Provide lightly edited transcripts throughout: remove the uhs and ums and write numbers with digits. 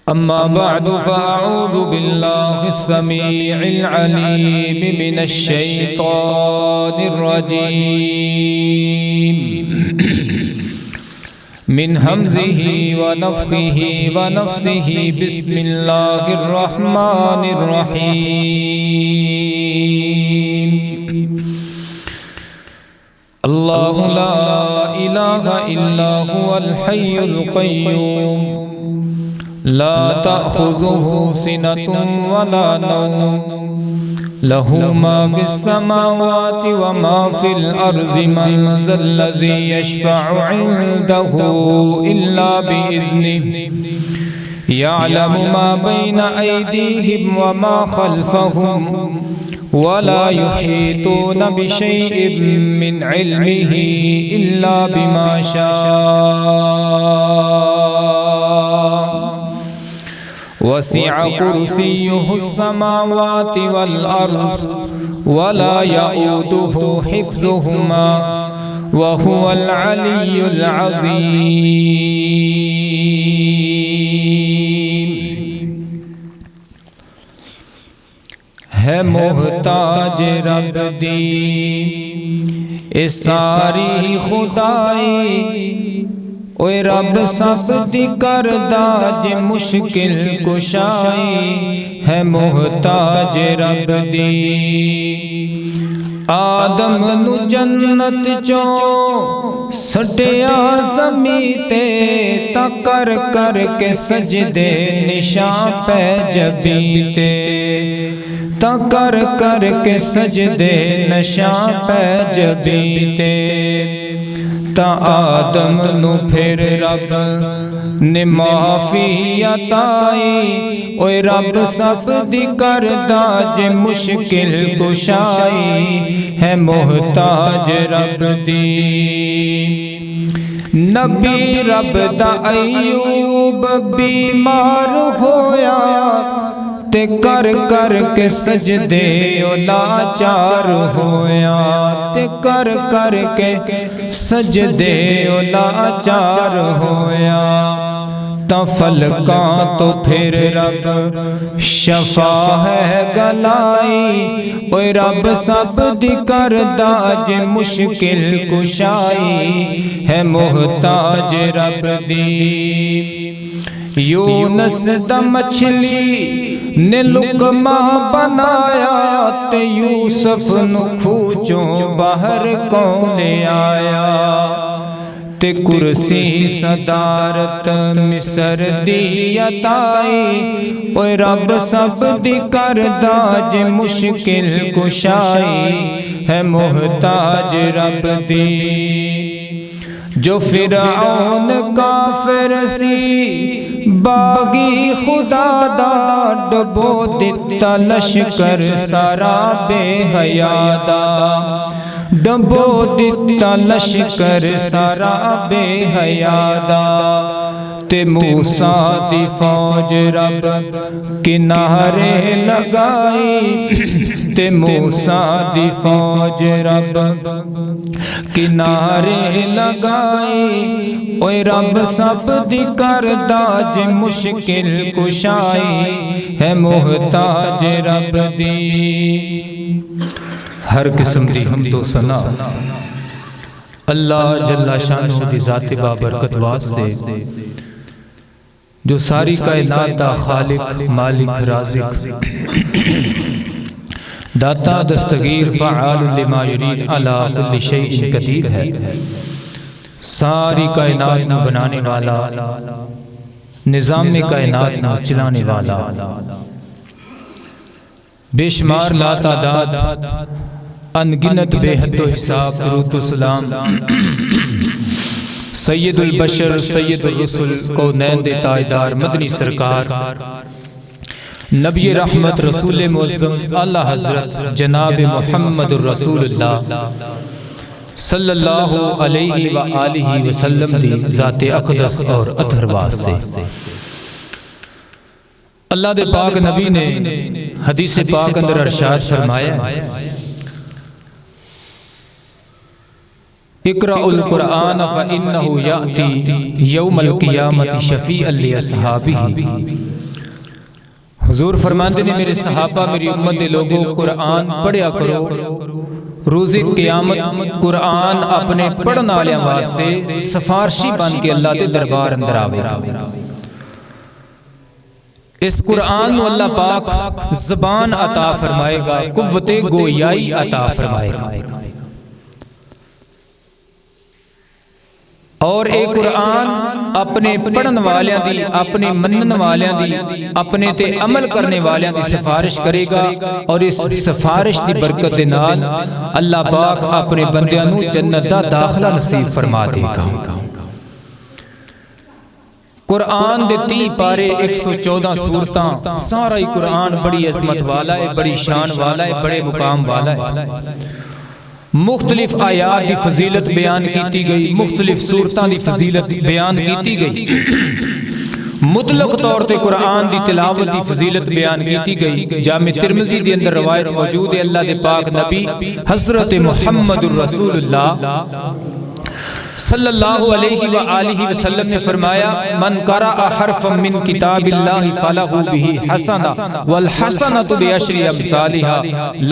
أما بعد فأعوذ بالله السميع العليم من الشيطان الرجيم من همزه ونفخه ونفسه بسم الله الرحمن الرحيم الله لا إله إلا هو الحي القيوم لا تأخذه سنة ولا نوم له ما في السماوات وما في الأرض من ذا الذي يشفع عنده إلا بإذنه يعلم ما بين أيديهم وما خلفهم ولا يحيطون بشيء من علمه إلا بما شاء وسع كرسيه السماوات والأرض ولا يؤوده حفظهما وهو العلي العظيم ہے محتاج رب دی اس ساری خدائی اوے رب سب دی کردہ جے مشکل کشائی ہے محتاج رب دی آدم نو جنت چو سٹیا زمیتے تا کر کر کے سجدے نشان پہ جبیتے تا کر کر کے سجدے نشان پہ جبیتے تا آدم نو پھر رب نے معافی عطائی اوے رب سب دی کردہ جے مشکل کشائی ہے محتاج رب دی نبی رب دا ایوب بیمار ہویا تے کر کر کے سجدے لاچار ہویا تے کر کر کے سجدے لاچار ہویا تا فلکاں تو پھر رب شفا ہے گلائی اوے رب سب دی کردہ جے مشکل کشائی ہے محتاج رب دی یونس دا مچھلی نے لقمہ بنایا تے یوسف نو کھوچوں باہر کون لے آیا تے کرسی صدارت مصر دی عطائی اوے رب سب دی کردہ جے مشکل کشائی ہے محتاج رب دی جو فرعون کافر سی باغی خدا دا ڈبو دیتا لشکر سارا بے حیا دا ڈبو دیتا لشکر سارا بے حیا دا تے موسیٰ دی فوج رب کنارے لگائی تے موسیٰ دی فوج رب کنارے لگائی اوے رب سب دی کردہ جے مشکل کشائی ہے محتاج رب دی ہر قسم دی حمد و ثنا اللہ جل شانہ دی ذات بابرکت واسطے جو ساری کائنات دا خالق مالک رازق داتا دستگیر فعال لما یرید علی کل شیء قدیر ہے ساری کائنات نو بنانے والا نظام کائنات نو چلانے والا بے شمار لا تعداد انگنت بے حد و حساب درود و سلام سید البشر سید الرسل کونین دے تائیدار مدنی سرکار نبی رحمت رسول معظم اعلی حضرت جناب محمد الرسول اللہ صلی اللہ علیہ وآلہ وسلم دی ذات اقدس اور اطہر واسطے اللہ دے پاک نبی نے حدیث پاک اندر ارشاد فرمایا اقرأوا القرآن فإنه یأتی یوم القیامت شفیعا لاصحابہ۔ حضور فرماندے نے میرے صحابہ، میری امت دے لوگوں، قرآن پڑھیا کرو، روز قیامت قرآن اپنے پڑھن والے واسطے سفارشی بن کے اللہ دے دربار اندر آوے گا۔ اس قرآن نو اللہ پاک زبان عطا فرمائے گا، قوت گویائی عطا فرمائے گا، اور ایک قرآن اپنے پڑھن والیاں دی، اپنے منن والیاں دی، اپنے تے عمل کرنے والیاں دی سفارش کرے گا، اور اس سفارش دی برکت دے نال اللہ پاک اپنے بندیاں نو جنت دا داخلہ نصیب فرما دے گا۔ قرآن دے 30 پارے 114 سورتاں، سارا ہی قرآن بڑی عظمت والا ہے، بڑی شان والا ہے، بڑے مقام والا ہے۔ مختلف آیات دی فضیلت بیان کیتی گئی، مختلف سورتاں دی فضیلت بیان کیتی گئی، مطلق طور تے قرآن دی تلاوت دی فضیلت بیان کیتی گئی۔ جامع ترمذی دی اندر روایت موجود ہے، اللہ دے پاک نبی حضرت محمد الرسول اللہ صلی اللہ علیہ وآلہ وسلم نے فرمایا، من قرأ حرفا من کتاب اللہ فلہ بہ حسنہ والحسنۃ بعشر امثالها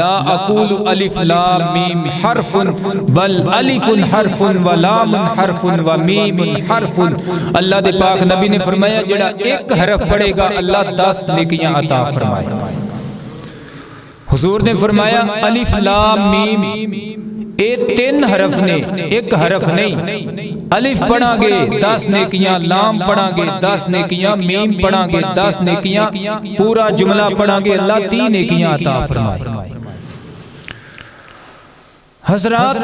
لا اقول الف لام میم حرف بل الف حرف ولام حرف ومیم حرف۔ اللہ دے پاک نبی نے فرمایا جڑا ایک حرف پڑھے گا اللہ 10 نیکیاں عطا فرمائے گا۔ حضور نے فرمایا الف لام میم، اے 3 حرف نے، ایک حرف نہیں۔ الف پڑھا گے 10 نیکیاں، لام پڑھا گے 10 نیکیاں، میم پڑھا گے 10 نیکیاں، پورا جملہ پڑھا گے اللہ 3 نیکیاں عطا فرمائے۔ حضرات،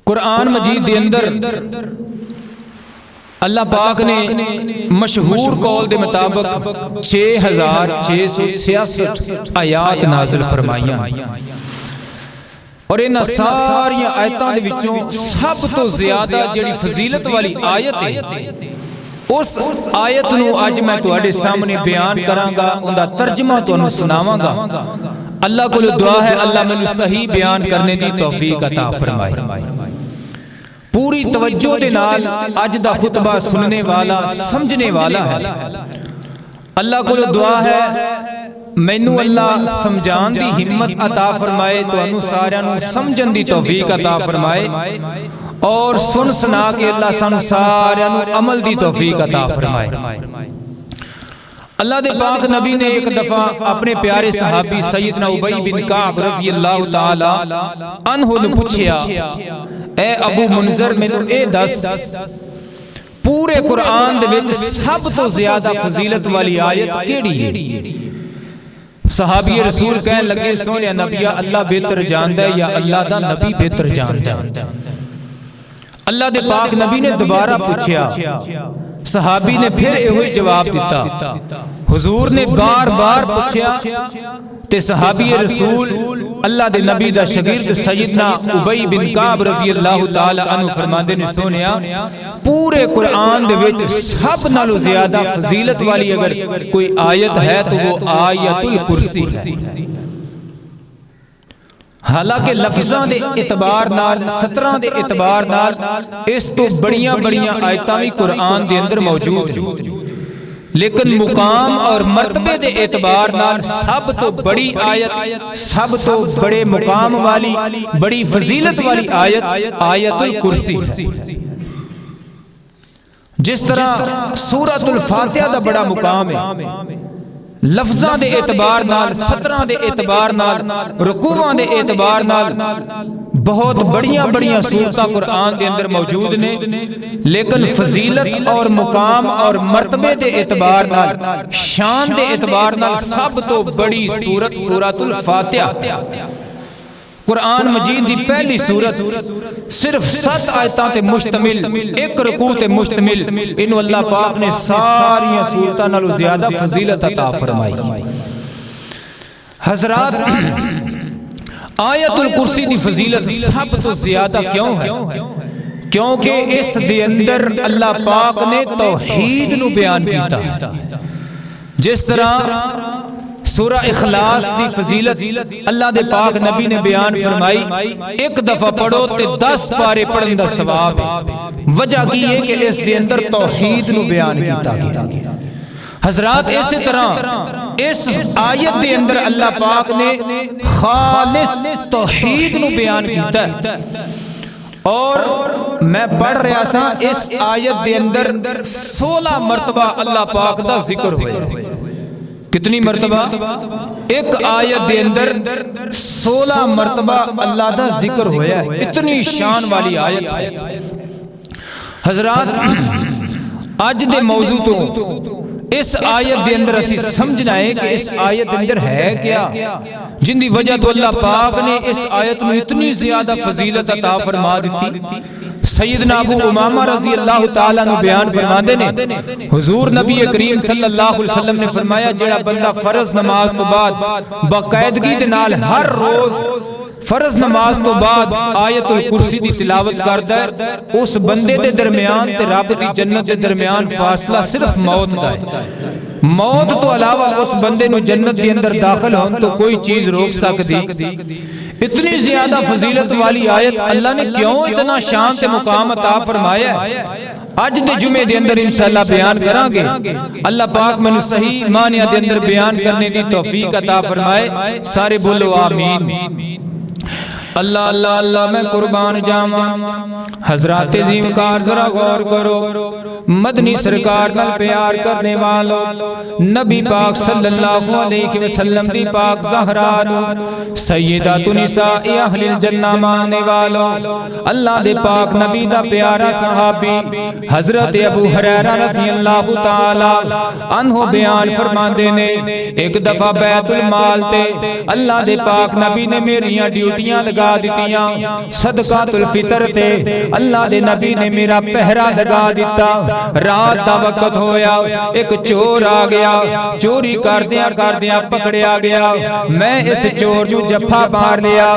قرآن مجید دے اندر اللہ پاک نے مشہور قول دے مطابق 6666 آیات نازل فرمائیاں، اور انہاں ساری آیتاں دے وچوں سب تو زیادہ جڑی فضیلت والی آیت ہے، اس آیت نو اج میں تواڈے سامنے بیان کراں گا، اوندا ترجمہ تانوں سناواں گا۔ اللہ کو دعا ہے اللہ مینوں صحیح بیان کرنے دی توفیق عطا فرمائے۔ پوری توجہ دے نال اج دا خطبہ سننے والا، سمجھنے والا ہے۔ اللہ کو دعا ہے مینوں اللہ سمجھان دی ہمت عطا فرمائے، تانوں سارے نوں سمجھن دی توفیق عطا فرمائے، اور سن سنا کے اللہ سانوں سارے نوں عمل دی توفیق عطا فرمائے۔ اللہ دے پاک نبی نے ایک دفعہ اپنے پیارے صحابی سیدنا ابی بن کعب رضی اللہ تعالی عنہ نے پوچھیا، اے ابو منذر مینوں اے دس پورے قرآن دے وچ سب تو زیادہ فضیلت والی آیت کیڑی ہے؟ صحابی رسول کہنے لگے، سونے نبی اللہ بہتر جاندا ہے یا اللہ دا نبی بہتر جاندا ہے؟ اللہ دے پاک نبی نے دوبارہ پوچھیا، صحابی نے پھر ایہی جواب دیتا۔ حضور نے بار بار پوچھیا تے صحابی رسول اللہ دے نبی دا شاگرد سیدنا ابی بن کعب رضی اللہ تعالی عنہ فرماندے نے، سونیا پورے قرآن دے وچ سب نالوں زیادہ فضیلت والی اگر کوئی آیت ہے تو وہ آیت الکرسی ہے۔ حالانکہ لفظاں دے اعتبار نال، سطراں دے اعتبار نال اس تو بڑیاں بڑیاں آیتاں بھی قرآن دے اندر موجود ہیں، لیکن مقام اور مرتبے دے اعتبار نال سب تو بڑی آیت، سب تو بڑے مقام والی، بڑی فضیلت والی آیت آیت الکرسی ہے۔ جس طرح سورۃ الفاتحہ دا بڑا مقام ہے، لفظاں دے اعتبار نال، سطراں دے اعتبار نال، رکوعاں دے اعتبار نال بہت بڑیاں بڑیاں سورتاں قرآن دے اندر موجود نے، لیکن فضیلت اور مقام اور مرتبے دے اعتبار نال، شان دے اعتبار نال سب تو بڑی سورت سورۃ الفاتحہ، قرآن مجید دی پہلی سورت، صرف 7 آیتاں تے مشتمل، ایک رکوع تے مشتمل، انہوں اللہ پاک نے ساریاں سورتاں نالوں زیادہ فضیلت عطا فرمائی۔ حضرات، آیت الکرسی دی فضیلت سب تو زیادہ کیوں ہے؟ کیونکہ اس دے اندر اللہ پاک نے توحید نو بیان کیتا۔ جس طرح سورہ اخلاص دی فضیلت اللہ دے پاک نبی نے بیان فرمائی، ایک دفعہ پڑھو تے 10 پارے پڑھن دا ثواب ہے۔ وجہ کی ہے کہ اس دے اندر توحید نو بیان کیتا گیا۔ حضرات اسی طرح اس آیت دے اندر اللہ پاک نے خالص توحید نو بیان کیتا ہے، اور میں پڑھ رہا سا اس آیت دے اندر 16 مرتبہ اللہ پاک دا ذکر ہوئے۔ کتنی مرتبہ؟ ایک آیت دے اندر 16 مرتبہ اللہ دا ذکر ہویا ہے، اتنی شان والی آیت ہے۔ حضرات آج دے موضوع تو اس آیت دے اندر اسی سمجھنا ہے کہ اس آیت اندر ہے کیا، جن دی وجہ تو اللہ پاک نے اس آیت میں اتنی زیادہ فضیلت عطا فرما دیتی۔ سیدنا ابو امامہ رضی اللہ تعالیٰ نے بیان فرماندے نے، حضور نبی کریم صلی اللہ علیہ وسلم نے فرمایا جڑا بندہ فرض نماز تو بعد باقاعدگی دے نال ہر روز فرض نماز تو بعد آیت الکرسی دی تلاوت کردا ہے، اس بندے دے درمیان تے رب دی جنت دے درمیان فاصلہ صرف موت دا ہے۔ موت تو علاوہ اس بندے نو جنت دے اندر داخل ہون تو کوئی چیز روک سکتی۔ اتنی زیادہ فضیلت والی آیت اللہ نے کیوں اتنا شان تے مقام عطا فرمایا ہے، آج دے جمعے دے اندر انشاءاللہ بیان کران گے۔ اللہ پاک میں صحیح معنی دے اندر بیان کرنے دی توفیق عطا فرمائے، سارے بولو آمین۔ اللہ اللہ اللہ میں قربان جاواں۔ حضرات عظیم کار ذرا غور کرو، مدنی سرکار نال پیار کرنے والوں، نبی پاک صلی اللہ علیہ وسلم دی پاک زہرا نو سیدات نساء اہل الجنہ ماننے والوں، اللہ دے پاک نبی دا پیارا صحابی حضرت ابو ہریرہ رضی اللہ تعالی عنہ بیان فرماندے نے، ایک دفعہ بیت المال تے اللہ دے پاک نبی نے میریاں ڈیوٹیاں لگا دیتیاں، صدقات الفطر تے اللہ دے نبی نے میرا پہرا لگا دیتا۔ رات دا وقت ہویا، ایک چور آ گیا، چوری کردیاں پکڑیا گیا۔ میں اس چور جو جفا مار لیا،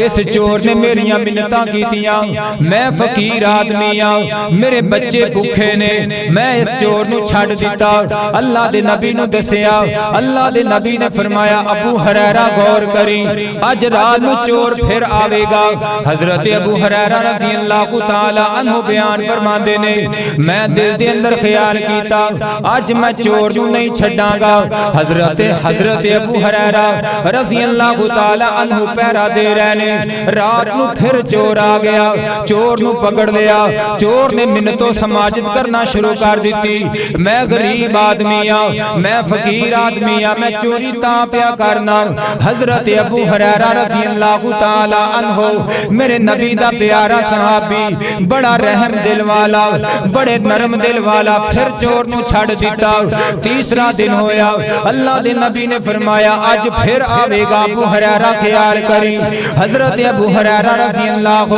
اس چور نے میریاں منتاں کیتیاں، میں فقیر آدمی ہاں، میرے بچے بھوکے نے، میں اس چور نو چھڈ دیتا۔ اللہ دے نبی نو دسیا، اللہ دے نبی نے فرمایا ابو ہریرہ غور کری، اج رات نو چور پھر آوے گا۔ حضرت ابو ہریرہ رضی اللہ تعالی عنہ بیان فرماندے نے، میں دل دے اندر خیال کیتا اج میں چور نو نہیں چھڈاں گا۔ حضرت ابو ہریرہ رضی اللہ تعالی عنہ پہرا دے رہے نے، رات نو پھر چور آ گیا، چور نو پکڑ لیا، چور نے منتوں سماجت کرنا شروع کر دیتی، میں غریب آدمی ہاں، میں فقیر آدمی ہاں، میں چوری تاں پیا کرنا۔ حضرت ابو ہریرہ رضی اللہ تعالی عنہ میرے نبی دا پیارا صحابی، بڑا رحم دل والا، بڑے نرم دل والا، پھر چور نو چھڑ دیتا۔ تیسرا دن ہویا، اللہ دے نبی نے فرمایا آج پھر آوے گا ابو ہریرہ خیال کری۔ حضرت ابو ہریرہ رضی اللہ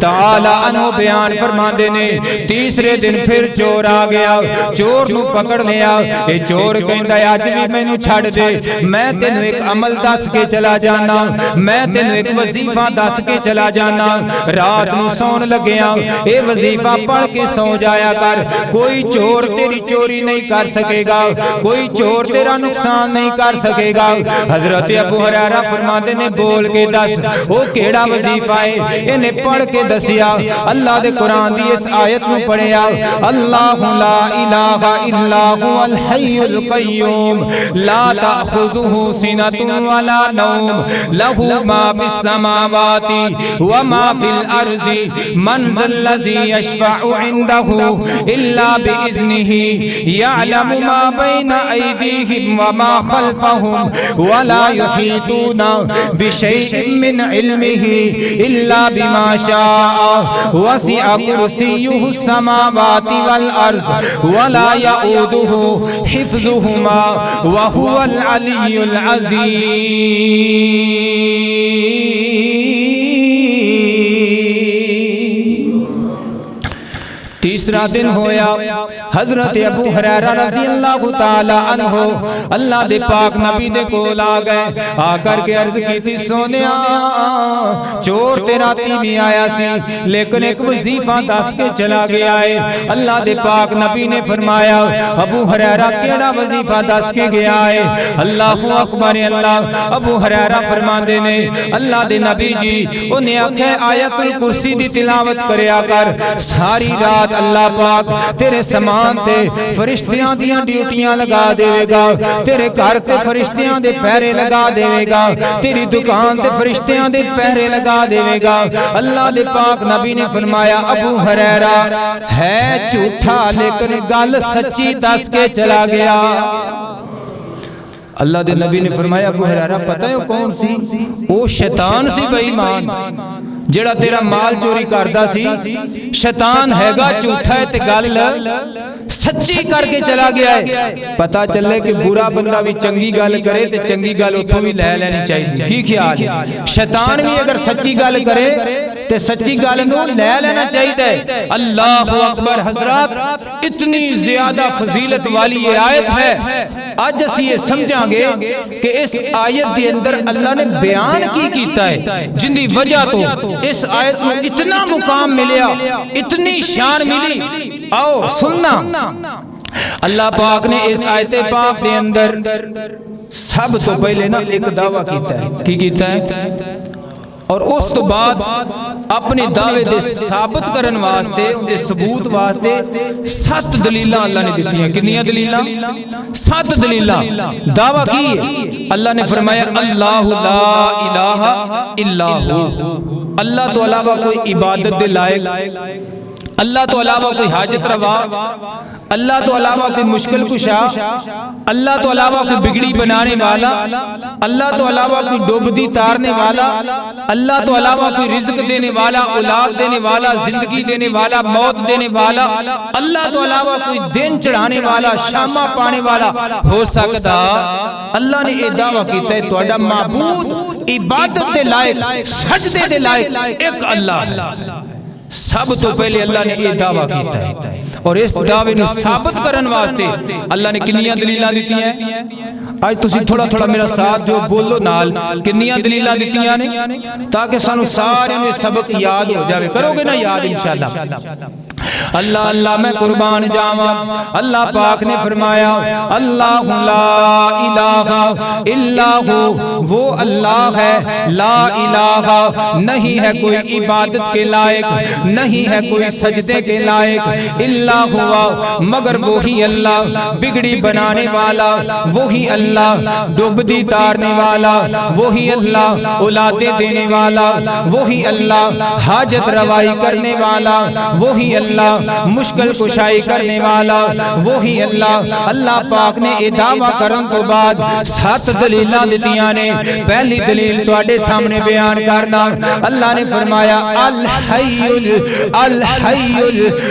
تعالی عنہ بیان فرماندے نے، تیسرے دن پھر چور آ گیا، چور نو پکڑ لیا، اے چور کہندا ہے اج بھی مینوں چھڑ دے، میں تینوں ایک عمل دس کے چلا جانا، میں تینوں ایک وظیفہ دس کے چلا جانا، رات نو سون لگیاں اے وظیفہ پڑھ کے سو جایا کر، کوئی چور تیری چوری نہیں کر سکے گا، کوئی چور تیرا نقصان نہیں کر سکے گا۔ حضرت ابو ہریرہ فرماتے نے بول کے دس او کیڑا وظیفہ ہے، انہیں پڑھ کے دسیا، اللہ دے قرآن دی اس آیت میں پڑھیا، اللہ لا الہ الا هو الحی القیوم لا تأخذہ سنۃ ولا نوم لہ ما فی السماوات وما فی الارض من ذا الذی یشفع عنده الا باذنہ یعلم ما بین ایدیہم وما خلفہم ولا یحیطون بشیء من علمہ الا بما شاء وسع کرسیہ السماوات والارض ولا یؤودہ حفظہما وہو العلی العظیم۔ تیسرا دن ہویا، حضرت ابو ہریرہ رضی اللہ تعالی عنہ اللہ دے پاک نبی دے کول آ گئے، آ کر کے عرض کی تھی سونیا چور تے راتی بھی آیا سی لیکن ایک وظیفہ دس کے چلا گیا ہے۔ اللہ دے پاک نبی نے فرمایا ابو ہریرہ کیڑا وظیفہ دس کے گیا ہے؟ اللہ اکبر اللہ۔ ابو ہریرہ فرماندے نے اللہ دے نبی جی انہیں آکھے آیت الکرسی دی تلاوت کریا کر، ساری رات اللہ پاک تیرے سامان تے فرشتیاں دیاں ڈیوٹیاں لگا دے گا، تیرے گھر تے فرشتیاں دے پہرے لگا دے گا، تیری دکان تے فرشتیاں دے پہرے لگا دے گا۔ اللہ دے پاک نبی نے فرمایا ابو ہریرہ ہے جھوٹا لیکن گل سچی دس کے چلا گیا۔ اللہ دے نبی نے فرمایا ابو ہریرہ پتہ ہے وہ کون سی؟ وہ شیطان سی بے ایمان جڑا تیرا مال چوری کردا سی، شیطان ہے گا جھوٹا ہے تے گل سچی کر کے چلا گیا ہے۔ پتہ چلے کہ برا بندہ بھی چنگی گل کرے تے چنگی گل اتھوں بھی لے لینی چاہیے۔ کی خیال ہے؟ شیطان بھی اگر سچی گل کرے تے سچی گل نو لے لینا چاہیے۔ اللہ اکبر حضرات، اتنی زیادہ فضیلت والی یہ آیت ہے۔ آج اسی یہ سمجھاں گے کہ اس آیت کے اندر اللہ نے بیان کی کیتا ہے جن دی وجہ تو اس آیت میں اتنا مقام ملیا، اتنی شان ملی۔ آؤ سننا، اللہ پاک نے اس آیت پاک دے اندر سب تو پہلے نا ایک دعویٰ کیتا ہے۔ کی کیتا ہے؟ اور اس تو بعد اپنے دعوے دے ثابت کرن واسطے دے ثبوت واسطے 7 دلیلاں اللہ نے دیتی ہیں۔ کتنی دلیلاں؟ 7 دلیلاں دعویٰ کی۔ اللہ نے فرمایا اللہ لا الہ الا ہو، اللہ تو علاوہ کوئی عبادت دے لائق، اللہ تو علاوہ کوئی حاجت روا، اللہ تو علاوہ کوئی مشکل کشا، اللہ تو علاوہ کوئی بگڑی بنانے والا، اللہ تو علاوہ کوئی ڈوبتی تارنے والا، اللہ تو علاوہ کوئی رزق دینے والا، اولاد دینے والا، زندگی دینے والا، موت دینے والا، اللہ تو علاوہ کوئی دن چڑھانے والا، شامہ پانے والا ہو سکتا۔ اللہ نے یہ دعویٰ کیتا ہے تہاڈا معبود عبادت دے لائق، سجدے دے لائق ایک اللہ۔ سب تو پہلے اللہ نے یہ دعویٰ کیتا ہے اور اس دعوے نے ثابت کرن واسطے اللہ نے کنیاں دلیلاں دیتی ہیں۔ آج تسی تھوڑا تھوڑا میرا ساتھ جو بولو نال کنیاں دلیلاں دیتیاں نے تاکہ سانو سارے میں سبق یاد ہو جاوے۔ کرو گے نا یاد انشاءاللہ؟ اللہ اللہ میں قربان جاواں، اللہ پاک نے فرمایا اللہ لا الہ الا ہو، وہ اللہ ہے لا الہ، نہیں ہے کوئی عبادت کے لائق، نہیں ہے کوئی سجدے کے لائق، الا ہوا مگر وہی اللہ، بگڑی بنانے والا وہی اللہ، ڈوبتی تارنے والا وہی اللہ، اولادیں دینے والا وہی اللہ، حاجت روائی کرنے والا وہی اللہ، مشکل کشائی کرنے والا وہی اللہ۔ اللہ پاک نے یہ دعویٰ کرن تو بعد 7 دلیلاں دتیاں نے۔ پہلی دلیل تواڈے سامنے بیان کرنا، اللہ نے فرمایا الحی القیوم،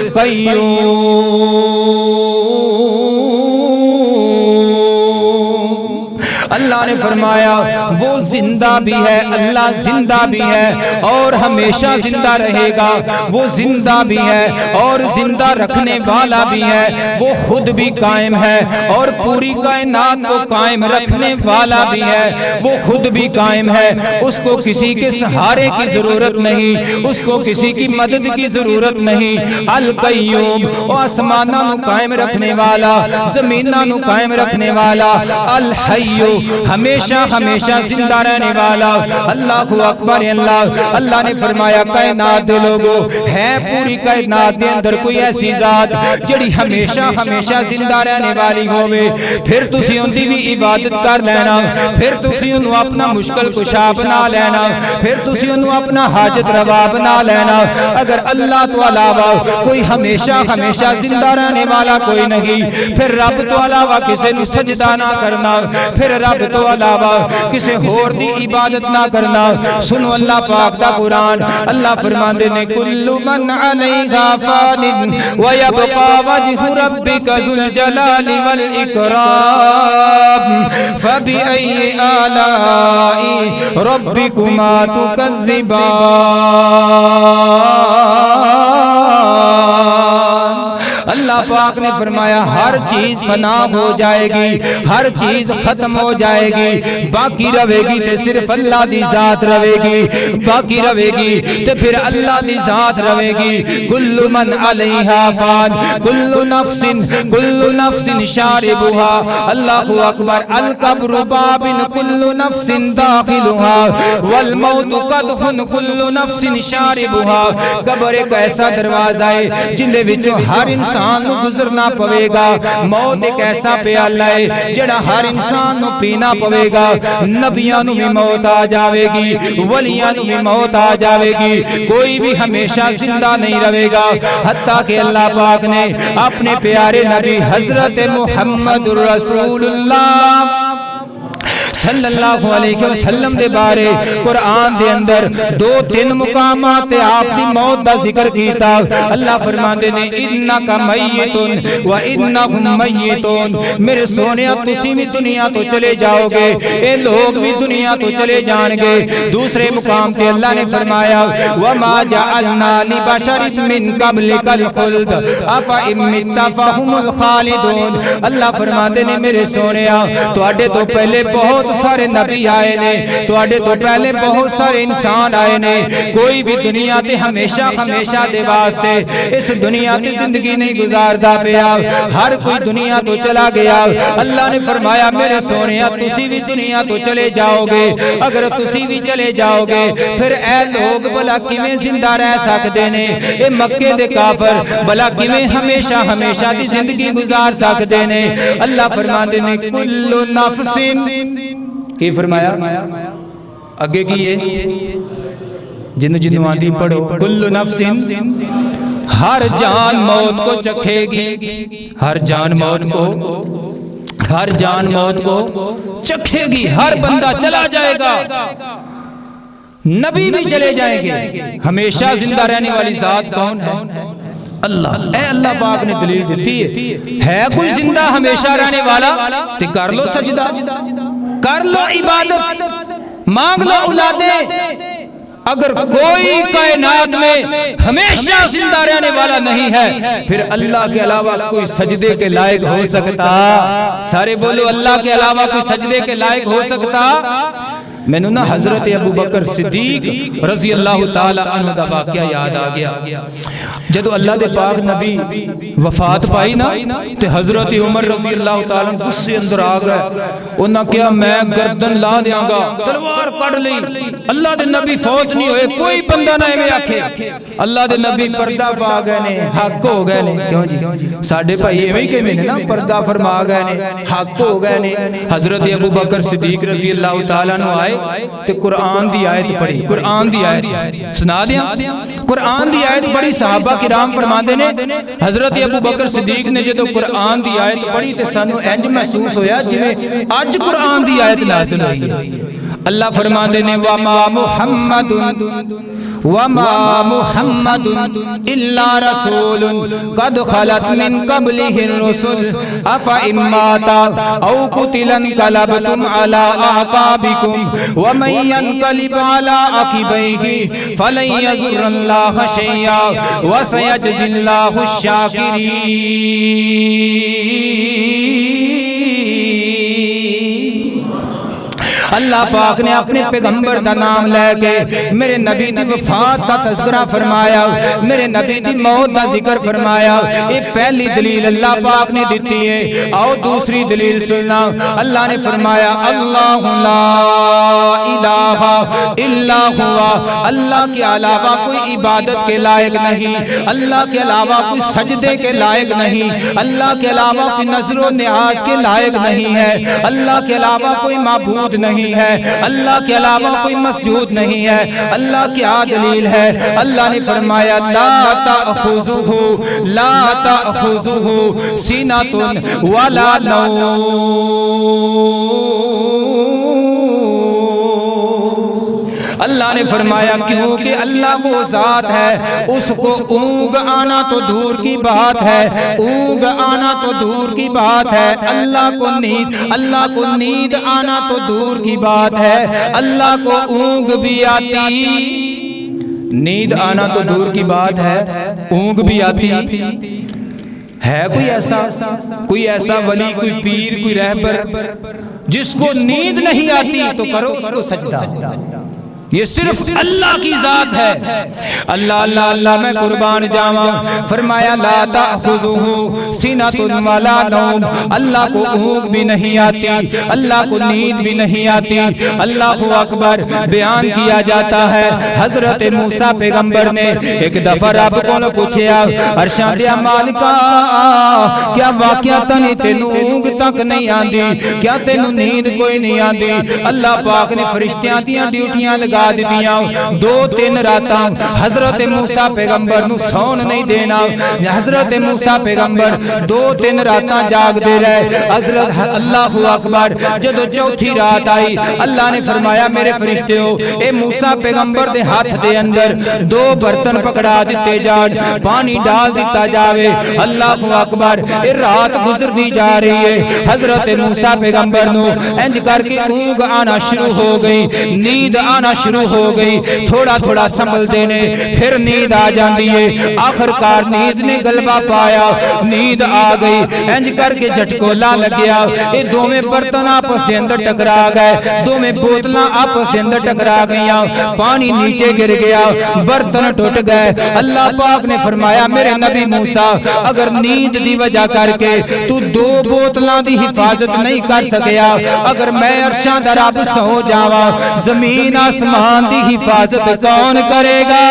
اللہ نے فرمایا وہ زندہ بھی ہے، اللہ زندہ بھی ہے اور ہمیشہ زندہ رہے گا، وہ زندہ بھی ہے اور زندہ رکھنے والا بھی ہے، وہ خود بھی قائم ہے اور پوری کائنات کو قائم رکھنے والا بھی ہے، وہ خود بھی قائم ہے، اس کو کسی کے سہارے کی ضرورت نہیں، اس کو کسی کی مدد کی ضرورت نہیں۔ القیوم، وہ آسماناں نو قائم رکھنے والا، زمیناں نو قائم رکھنے والا، الحیو ہمیشہ ہمیشہ زندہ رہنے والا۔ اللہ اکبر اللہ۔ اللہ نے فرمایا کائنات دے لوگو ہے پوری کائنات دے اندر کوئی ایسی ذات جڑی ہمیشہ ہمیشہ زندہ رہنے والی ہوئے، پھر تسی ان دی بھی عبادت کر لینا، پھر تسی انہوں اپنا مشکل کشا بنا لینا، پھر تسی انہوں اپنا حاجت روا بنا لینا۔ اگر اللہ تو علاوہ کوئی ہمیشہ ہمیشہ زندہ رہنے والا کوئی نہیں، پھر رب تو علاوہ کسی نو سجدہ نہ کرنا، پھر رب تو علاوہ کسی اور دی عبادت نہ کرنا۔ سنو اللہ پاک دا قرآن، اللہ فرماندے نے کل من علیہا فان ویبقى وجہ ربک ذو الجلال والاکرام فبأي آلاء ربکما تکذبان۔ اللہ پاک نے فرمایا ہر چیز فنا ہو جائے گی، ہر چیز ختم ہو جائے گی، باقی رہے گی تے صرف اللہ دی ذات رہے گی، باقی رہے گی تے پھر اللہ دی ذات رہے گی۔ کل من علیہا فان کل نفس شاربها، اللہ اکبر، القبر باب کل نفس داخلها والموت قدح کل نفس شاربها۔ قبر ایک ایسا دروازہ ہے جن دے وچوں ہر انسان نو گزرنا پوے گا، موت ایک ایسا پیالہ ہے جڑا ہر انسان نو پینا پوے گا۔ نبیاں نو بھی موت آ جاوے گی، ولیاں نو بھی موت آ جاوے گی، کوئی بھی ہمیشہ زندہ نہیں رہے گا، حتیٰ کہ اللہ پاک نے اپنے پیارے نبی حضرت محمد رسول اللہ صلی اللہ علیہ وسلم دے بارے قرآن دے اندر دو تین مقامات آپ دی موت دا ذکر کیتا۔ اللہ فرماندے نے انکا میتون و انہم میتون، میرے سونیا تسی بھی دنیا تو چلے جاؤ گے، اے لوگ بھی دنیا تو چلے جان گے۔ دوسرے مقام تے اللہ نے فرمایا وما جعلنا لبشر من قبلک الخلد افا امت فہم الخالدون۔ اللہ فرماندے نے میرے سونیا تواڈے تو پہلے بہت سارے نبی آئے نے، تواڈے تو پہلے بہت سارے انسان آئے نے، کوئی بھی دنیا تے ہمیشہ دے واسطے اس دنیا تے زندگی نہیں گزاردا پیا، ہر کوئی دنیا تو چلا گیا۔ اللہ نے فرمایا میرے سونیا تسی بھی دنیا تو چلے جاؤ گے، اگر تسی بھی چلے جاؤ گے پھر اے لوگ بھلا کیویں زندہ رہ سکدے نے، اے مکے دے کافر بھلا کیویں ہمیشہ دی زندگی گزار سکدے نے۔ اللہ فرماندے نے کل نفس کی فرمایا اگے کی یہ جنو آندھی پڑھو کل نفس، ہر جان موت کو چکھے گی، ہر جان موت کو چکھے گی، ہر بندہ چلا جائے گا، نبی بھی چلے جائیں گے، ہمیشہ زندہ رہنے والی ذات کون ہے؟ اللہ۔ اے اللہ پاک نے دلیل دیتی ہے کوئی زندہ ہمیشہ رہنے والا تے کر لو سجدہ، کر لو عبادت، مانگ لو اولادیں۔ اگر کوئی کائنات میں ہمیشہ زندہ رہنے والا نہیں ہے پھر اللہ کے علاوہ کوئی سجدے کے لائق ہو سکتا؟ سارے بولو اللہ کے علاوہ کوئی سجدے کے لائق ہو سکتا؟ میں نے نا حضرت ابو بکر صدیق رضی اللہ تعالی عنہ دا واقعہ یاد آ گیا۔ جدو اللہ دے پاک نبی وفات پائی نا تے حضرت عمر رضی اللہ تعالی عنہ غصے اندر آ گئے، انہاں کیا میں گردن لا دیاں گا، تلوار کڑ لی۔ اللہ دے نبی فوت نہیں ہوئے، کوئی بندہ نہ ایویں آکھے اللہ دے نبی پردہ پا گئے نے، حق ہو گئے نے۔ کیوں جی ساڈے بھائی ایویں کہندے نے نا پردہ فرما گئے نے، حق ہو گئے نے۔ حضرت ابو بکر صدیق رضی اللہ تعالی عنہ آئے تے قرآن دی آیت پڑھی، قرآن دی آیت سنا دیاں، قرآن دی آیت پڑھی۔ صحابہ کرام فرماندے نے حضرت ابو بکر صدیق نے جدو قرآن دی آیت پڑھی تے سانو انج محسوس ہویا جویں اج قرآن دی آیت نازل ہوئی ہے۔ اللہ فرماندے نے وما محمد الا رسول قد خلت من قبله الرسل افئن مات او قتل انقلبتم على اعقابكم ومن ينقلب على عقبيه فلن يضر الله شيئا وسيجزي الله الشاكرين۔ اللہ پاک نے اپنے پیغمبر دا نام لے کے میرے نبی دی وفات دا تذکرہ فرمایا، میرے نبی دی موت دا ذکر فرمایا۔ یہ پہلی دلیل اللہ پاک نے دیتی ہے۔ آؤ دوسری دلیل سننا، اللہ نے فرمایا اللہ لا الہ الا ہوا، اللہ کے علاوہ کوئی عبادت کے لائق نہیں، اللہ کے علاوہ کوئی سجدے کے لائق نہیں، اللہ کے علاوہ کوئی نظر و نیاز کے لائق نہیں ہے، اللہ کے علاوہ کوئی معبود نہیں ہے، اللہ کے علاوہ کوئی مسجود نہیں ہے۔ اللہ کیا دلیل ہے؟ اللہ نے فرمایا لا تأخذہ سینۃ ولا نوم، اللہ نے فرمایا کیونکہ اللہ وہ ذات ہے اس کو اونگ آنا تو دور کی بات ہے، اونگ آنا تو دور کی بات ہے، اللہ کو نیند آنا تو دور کی بات ہے، اللہ کو اونگ بھی آتی، نیند آنا تو دور کی بات ہے، اونگ بھی آتی ہے۔ کوئی ایسا ولی، کوئی پیر، کوئی رہبر جس کو نیند نہیں آتی تو کرو اس کو سجدہ، یہ صرف اللہ کی ذات ہے۔ اللہ اللہ اللہ میں قربان جاواں، فرمایا لا تأخذہ سنۃ ولا نوم، اللہ کو اونگ بھی نہیں آتی، اللہ کو نیند بھی نہیں آتی۔ اللہ اکبر بیان کیا جاتا ہے حضرت موسیٰ پیغمبر نے ایک دفعہ رب کو پوچھا عرشاں دے مالکا کیا واقعتاً تینوں اونگ تک نہیں آندی، کیا تینوں نیند کوئی نہیں آندی؟ اللہ پاک نے فرشتیاں دیاں ڈیوٹیاں لگا دیاں، 2-3 راتاں حضرت موسیٰ پیغمبر نو سون نہیں دینا، حضرت موسیٰ پیغمبر 2-3 راتاں جاگ دے رہے۔ حضرت اللہ اکبر جدو چوتھی رات آئی اللہ نے فرمایا میرے فرشتے ہو اے موسیٰ پیغمبر دے ہاتھ دے اندر 2 برتن پکڑا دیتے جان، پانی ڈال دیتا جاوے۔ اللہ اکبر اے رات گزر دی جا رہی ہے، حضرت موسیٰ پیغمبر نو انج کر کے اونگ آنا شروع ہو گئی، نیند آنا شروع ہو گئی، تھوڑا تھوڑا سنبھل دینے پھر نیند آ جاندی ہے، آخر کار نیند نے غلبہ پایا، نیند آ گئی، انج کر کے جھٹکولا لگیا، یہ دوویں برتن آپس دے اندر ٹکرا گئے، دوویں بوتلاں آپس دے اندر ٹکرا گئیاں، پانی نیچے گر گیا، برتن ٹوٹ گئے۔ اللہ پاک نے فرمایا میرے نبی موسیٰ اگر نیند دی وجہ کر کے تو 2 بوتلاں دی حفاظت نہیں کر سکیا، اگر میں عرشاں دا رب سو جاواں، زمین آسمان دی حفاظت کون کرے گا؟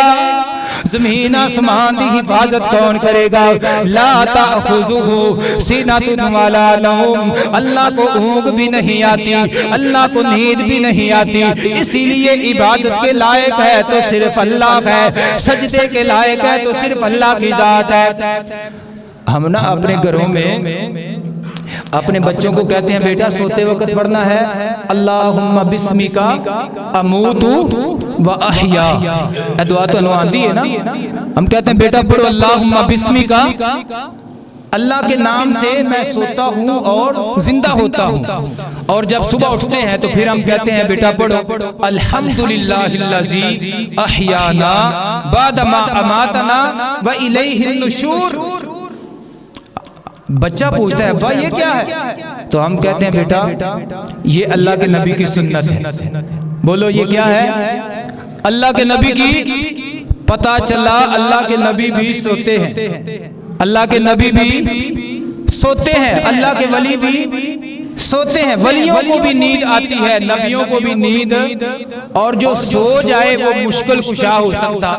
زمین آسمان دی حفاظت کون کرے گا؟ لا تأخذہ سنۃ ولا نوم، اللہ کو اونگ بھی نہیں آتی، اللہ کو نیند بھی نہیں آتی، اسی لیے عبادت کے لائق ہے تو صرف اللہ ہے، سجدے کے لائق ہے تو صرف اللہ کی ذات ہے۔ ہم نا اپنے گھروں میں اپنے بچوں کو کہتے ہیں بیٹا سوتے وقت پڑھنا ہے اللہم بسمک اموت و احیا، دعا تو انہوں آندی ہے نا، ہم کہتے ہیں بیٹا پڑھو اللہم بسمک، اللہ کے نام سے میں سوتا ہوں اور زندہ ہوتا ہوں، اور جب صبح اٹھتے ہیں تو پھر ہم کہتے ہیں بیٹا پڑھو الحمدللہ الذی احیانا بعد ما اماتنا و الیہ النشور۔ بچہ پوچھتا ہے بھائی یہ کیا ہے؟ تو ہم کہتے ہیں بیٹا یہ اللہ کے نبی کی سنت ہے۔ بولو یہ کیا ہے؟ اللہ کے نبی کی، پتہ چلا اللہ کے نبی بھی سوتے ہیں، اللہ کے نبی بھی سوتے ہیں، اللہ کے ولی بھی سوتے ہیں، ولیوں کو بھی نیند آتی ہے، نبیوں کو بھی نیند، اور جو سو جائے وہ مشکل کشا ہو سکتا،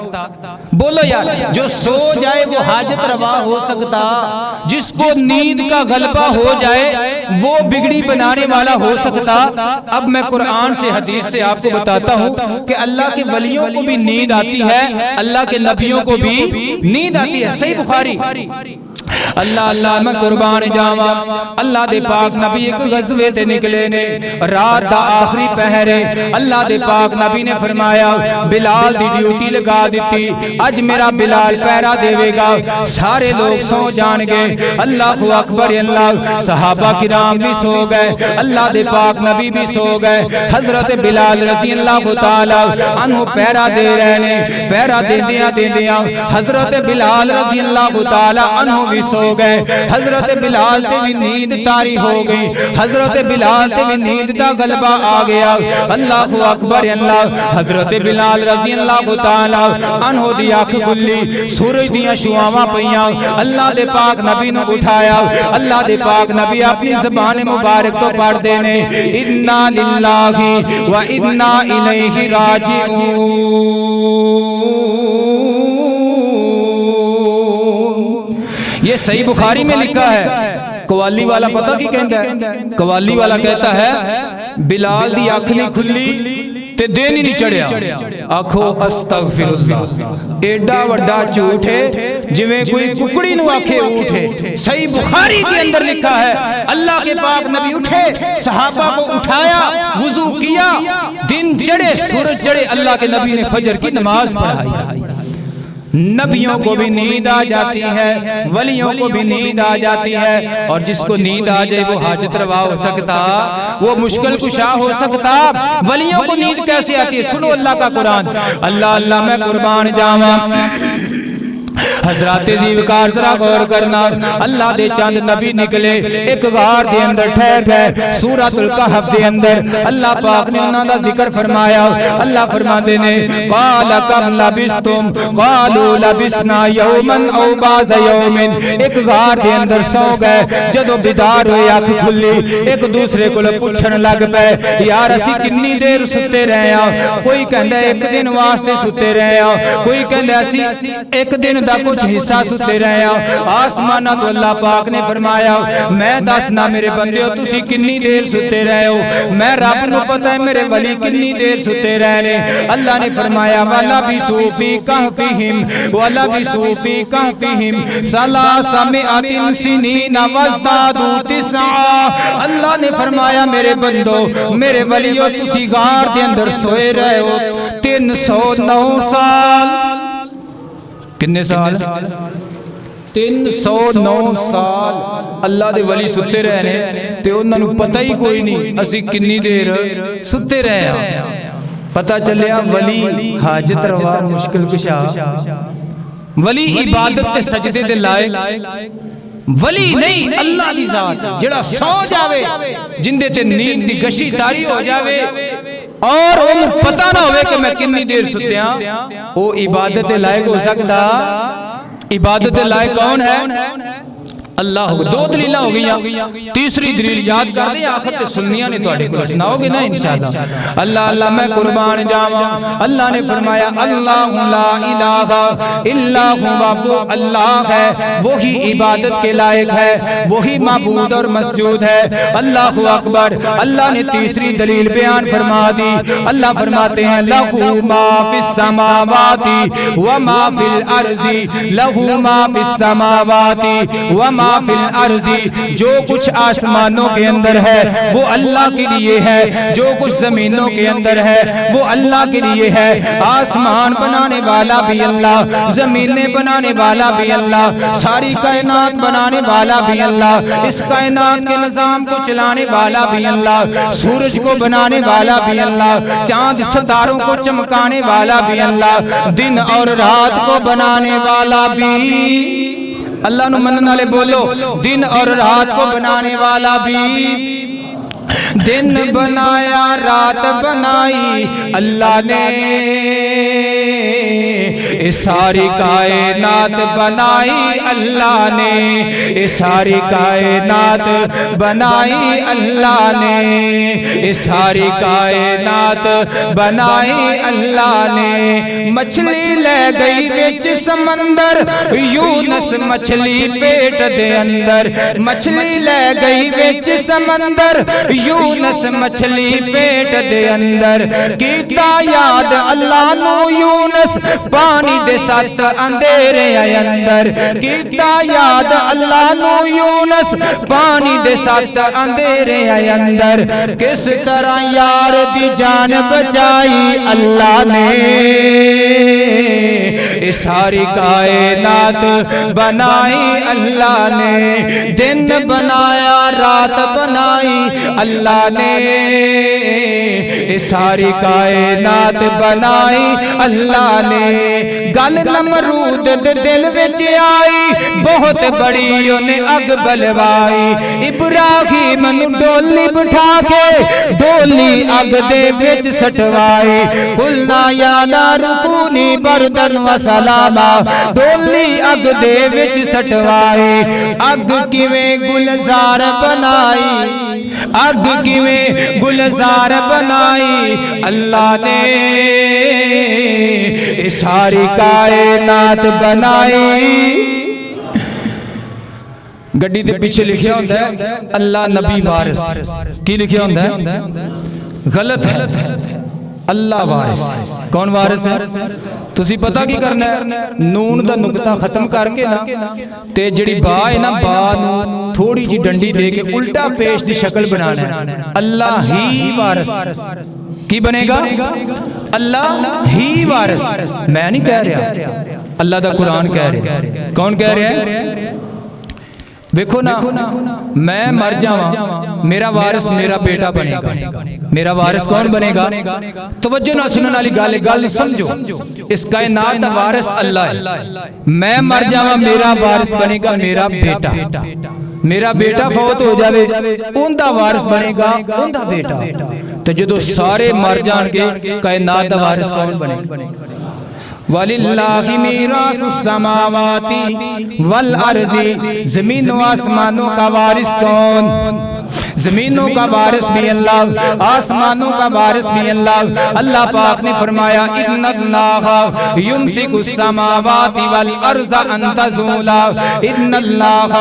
بولو یار جو سو جائے وہ حاجت روا ہو سکتا، جس کو نیند کا غلبہ ہو جائے وہ بگڑی بنانے والا ہو سکتا۔ اب میں قرآن سے حدیث سے آپ کو بتاتا ہوں کہ اللہ کے ولیوں کو بھی نیند آتی ہے، اللہ کے نبیوں کو بھی نیند آتی ہے، صحیح بخاری۔ اللہ اللہ میں قربان جاواں، اللہ دے پاک نبی ایک غزوے تے نکلے نے، رات دا آخری پہرے، اللہ دے پاک نبی نے فرمایا بلال دی ڈیوٹی لگا دیتی، اج میرا بلال پہرا دے گا، سارے لوگ سو جان گے، اللہ اکبر اللہ، صحابہ کرام بھی سو گئے، اللہ دے پاک نبی بھی سو گئے، حضرت بلال رضی اللہ تعالی عنہ پہرا دے رہے نے، پہرا دیندیاں حضرت بلال رضی اللہ تعالی عنہ بھی سو گئے، حضرت بلال تے بھی نیند تاری ہو گئی، حضرت بلال تے بھی نیند دا غلبہ آ گیا، اللہ اکبر اللہ، حضرت بلال رضی اللہ تعالی عنہ دی آنکھ کھلی، سورج دیاں شعاواں پیاں، اللہ دے پاک نبی نے اٹھایا، اللہ دے پاک نبی اپنی زبان مبارک تو پڑھ دینے انا للہ و انا الیہ راجعون۔ یہ صحیح بخاری میں لکھا ہے، قوالی والا پتہ کی کہتا ہے؟ قوالی والا کہتا ہے بلال دی آنکھ نہیں کھلی تے دین ہی نہیں چڑھیا، آکھو استغفر اللہ، ایڈا وڈا جھوٹ ہے جویں کوئی ککڑی نو آکھے اٹھے. صحیح بخاری کے اندر لکھا ہے اللہ کے پاک نبی اٹھے, صحابہ کو اٹھایا, وضو کیا, دن چڑھے سورج چڑھے, اللہ کے نبی نے فجر کی نماز پڑھائی. نبیوں کو بھی نیند آ جاتی ہے, ولیوں کو بھی نیند آ جاتی ہے, اور جس کو نیند آ جائے وہ حاجت روا ہو سکتا, وہ مشکل کشا ہو سکتا. ولیوں کو نیند کیسے آتی ہے؟ سنو اللہ کا قرآن. اللہ اللہ میں قربان جاواں, حضرات دیوکار ذرا غور کرنا. اللہ دے چند نبی نکلے, ایک غار دے اندر ٹھہر گئے. سورۃ الکہف دے اندر اللہ پاک نے انہاں دا ذکر فرمایا. اللہ فرماندے نے قال کم لبستم قالوا لبسنا یوما او بعض یوم. ایک غار دے اندر سو گئے, جدو بیدار ہوئے اکھ کھلی ایک دوسرے کو پوچھن لگ پے یار اسی کتنی دیر ستے رہے ہاں. کوئی کہندا ایک دن واسطے ستے رہے ہاں, کوئی کہندا اسی ایک دن دا کچھ حصہ ستے رہے ہاں. آسمانہ تو اللہ پاک نے فرمایا میں دسنا میرے بندیو تسی کنی دیر ستے رہے ہو, میں رب نو پتہ ہے میرے ولی کنی دیر ستے رہے نے. اللہ نے فرمایا وَلَبِثُوا فِي كَهْفِهِمْ وَلَبِثُوا فِي كَهْفِهِمْ ثَلَاثَمِائَةٍ سِنِينَ وَازْدَادُوا تِسْعًا. اللہ نے فرمایا میرے بندو میرے ولیو تسی غار دے اندر سوئے رہے ہو 309 سال. کتنے سال؟ 309 سال اللہ دے ولی ستے رہے نے, تے انہاں نوں پتہ ہی کوئی نہیں اسی کنی دیر ستے رہے ہاں. پتہ چلیا ولی حاجت روا مشکل کشا, ولی عبادت تے سجدے دے لائق, ولی نہیں اللہ دی ذات جڑا سو جاوے جندے تے نیند دی گشی تاری ہو جاوے اور ان پتہ نہ ہوئے کہ میں کنی دیر ستیاں, وہ عبادت لائق ہو سکتا. عبادت لائق کون ہے؟ اللہ. دو دلیلہ ہو گئی, تیسری دلیل یاد کر دیں آخر تے سنیاں نے توڑے کو سناؤ گے نا انشاءاللہ. اللہ اللہ میں قربان جاواں. اللہ نے فرمایا اللہ لا الہ الا ہوا, وہ اللہ ہے وہی عبادت کے لائق ہے, وہی معبود اور مسجود ہے. اللہ اکبر. اللہ نے تیسری دلیل بیان فرما دی. اللہ فرماتے ہیں لہو ما فی السماوات وما فی الارض, لہو ما فی السماوات وما فی الارض, جو کچھ آسمانوں کے اندر ہے وہ اللہ کے لیے ہے, جو کچھ زمینوں کے اندر ہے وہ اللہ کے لیے ہے. آسمان بنانے والا بھی اللہ, زمینیں بنانے والا بھی اللہ, ساری کائنات بنانے والا بھی اللہ, اس کائنات کے نظام کو چلانے والا بھی اللہ, سورج کو بنانے والا بھی اللہ, چاند ستاروں کو چمکانے والا بھی اللہ, دن اور رات کو بنانے والا بھی اللہ نو منن والے بولو, دن اور رات کو بنانے والا بھی. دن بنایا رات بنائی اللہ نے, ساری کائنات بنائی اللہ نے, ساری کائنات بنائی اللہ نے, ساری کائنات بنائی اللہ نے. مچھلی لے گئی وچ سمندر, یونس مچھلی پیٹ دے اندر, مچھلی لے گئی وچ سمندر, یونس مچھلی پیٹ دے اندر. کیتا یاد اللہ نو یونس پانی دے ساتھ اندھیرے اندر, کیتا یاد اللہ نو یونس پانی دے ساتھ اندھیرے اندر. کس طرح یار دی جان بچائی اللہ نے, ساری کائنات بنائی اللہ نے, دن بنایا رات بنائی اللہ نے, ساری کائنات بنائی اللہ نے. گل نمرود دے دل وچ آئی بہت بڑی انہیں اگ بلوائی, ابراہیم نو ڈولی بٹھا کے ڈولی اگ دے وچ سٹوائی. قلنا یا نار کونی بردن و سلاما, ڈولی اگ دے وچ سٹوائی. اگ کیویں گلزار بنائی, اگ کیویں گلزار بنائی اللہ نے, ساری کائنات بنائی. گڈی دے پیچھے لکھیا ہوندا ہے اللہ نبی وارث, کی لکھیا ہوندا ہے؟ غلط ہے. اللہ وارث ہے۔ کون وارث ہے؟ تسی پتہ کی کرنا ہے؟ نون دا نقطہ ختم کر کے نا تے جڑی با ہے نا با نو تھوڑی جی ڈنڈی دے کے الٹا پیش دی شکل بنانا ہے۔ اللہ ہی وارث کی بنے گا؟ اللہ ہی وارث۔ میں نہیں کہہ رہا، اللہ دا قرآن کہہ رہا۔ کون کہہ رہا ہے؟ دیکھو نا میں مر جاواں میرا وارث میرا بیٹا بنے گا۔ میرا وارث کون بنے گا؟ توجہ نہ سنن والی گل سمجھو، اس کائنات دا وارث اللہ ہے۔ میں مر جاواں میرا وارث بنے گا میرا بیٹا۔ میرا بیٹا فوت ہو جاوے اون دا وارث بنے گا اون دا بیٹا۔ تو جدو سارے مر جان گے کائنات دا وارث کون بنے گا؟ وَلِلَّهِ مِيرَاثُ السَّمَاوَاتِ وَالْأَرْضِ، زمین و آسمانوں کا وارث کون؟ زمینوں کا وارث بھی اللہ، آسمانوں کا وارث بھی اللہ۔ اللہ پاک نے فرمایا اِنَّ اللَّهَ يُمْسِكُ السَّمَاوَاتِ وَالْأَرْضَ أَن تَزُولَا، اِنَّ اللَّهَ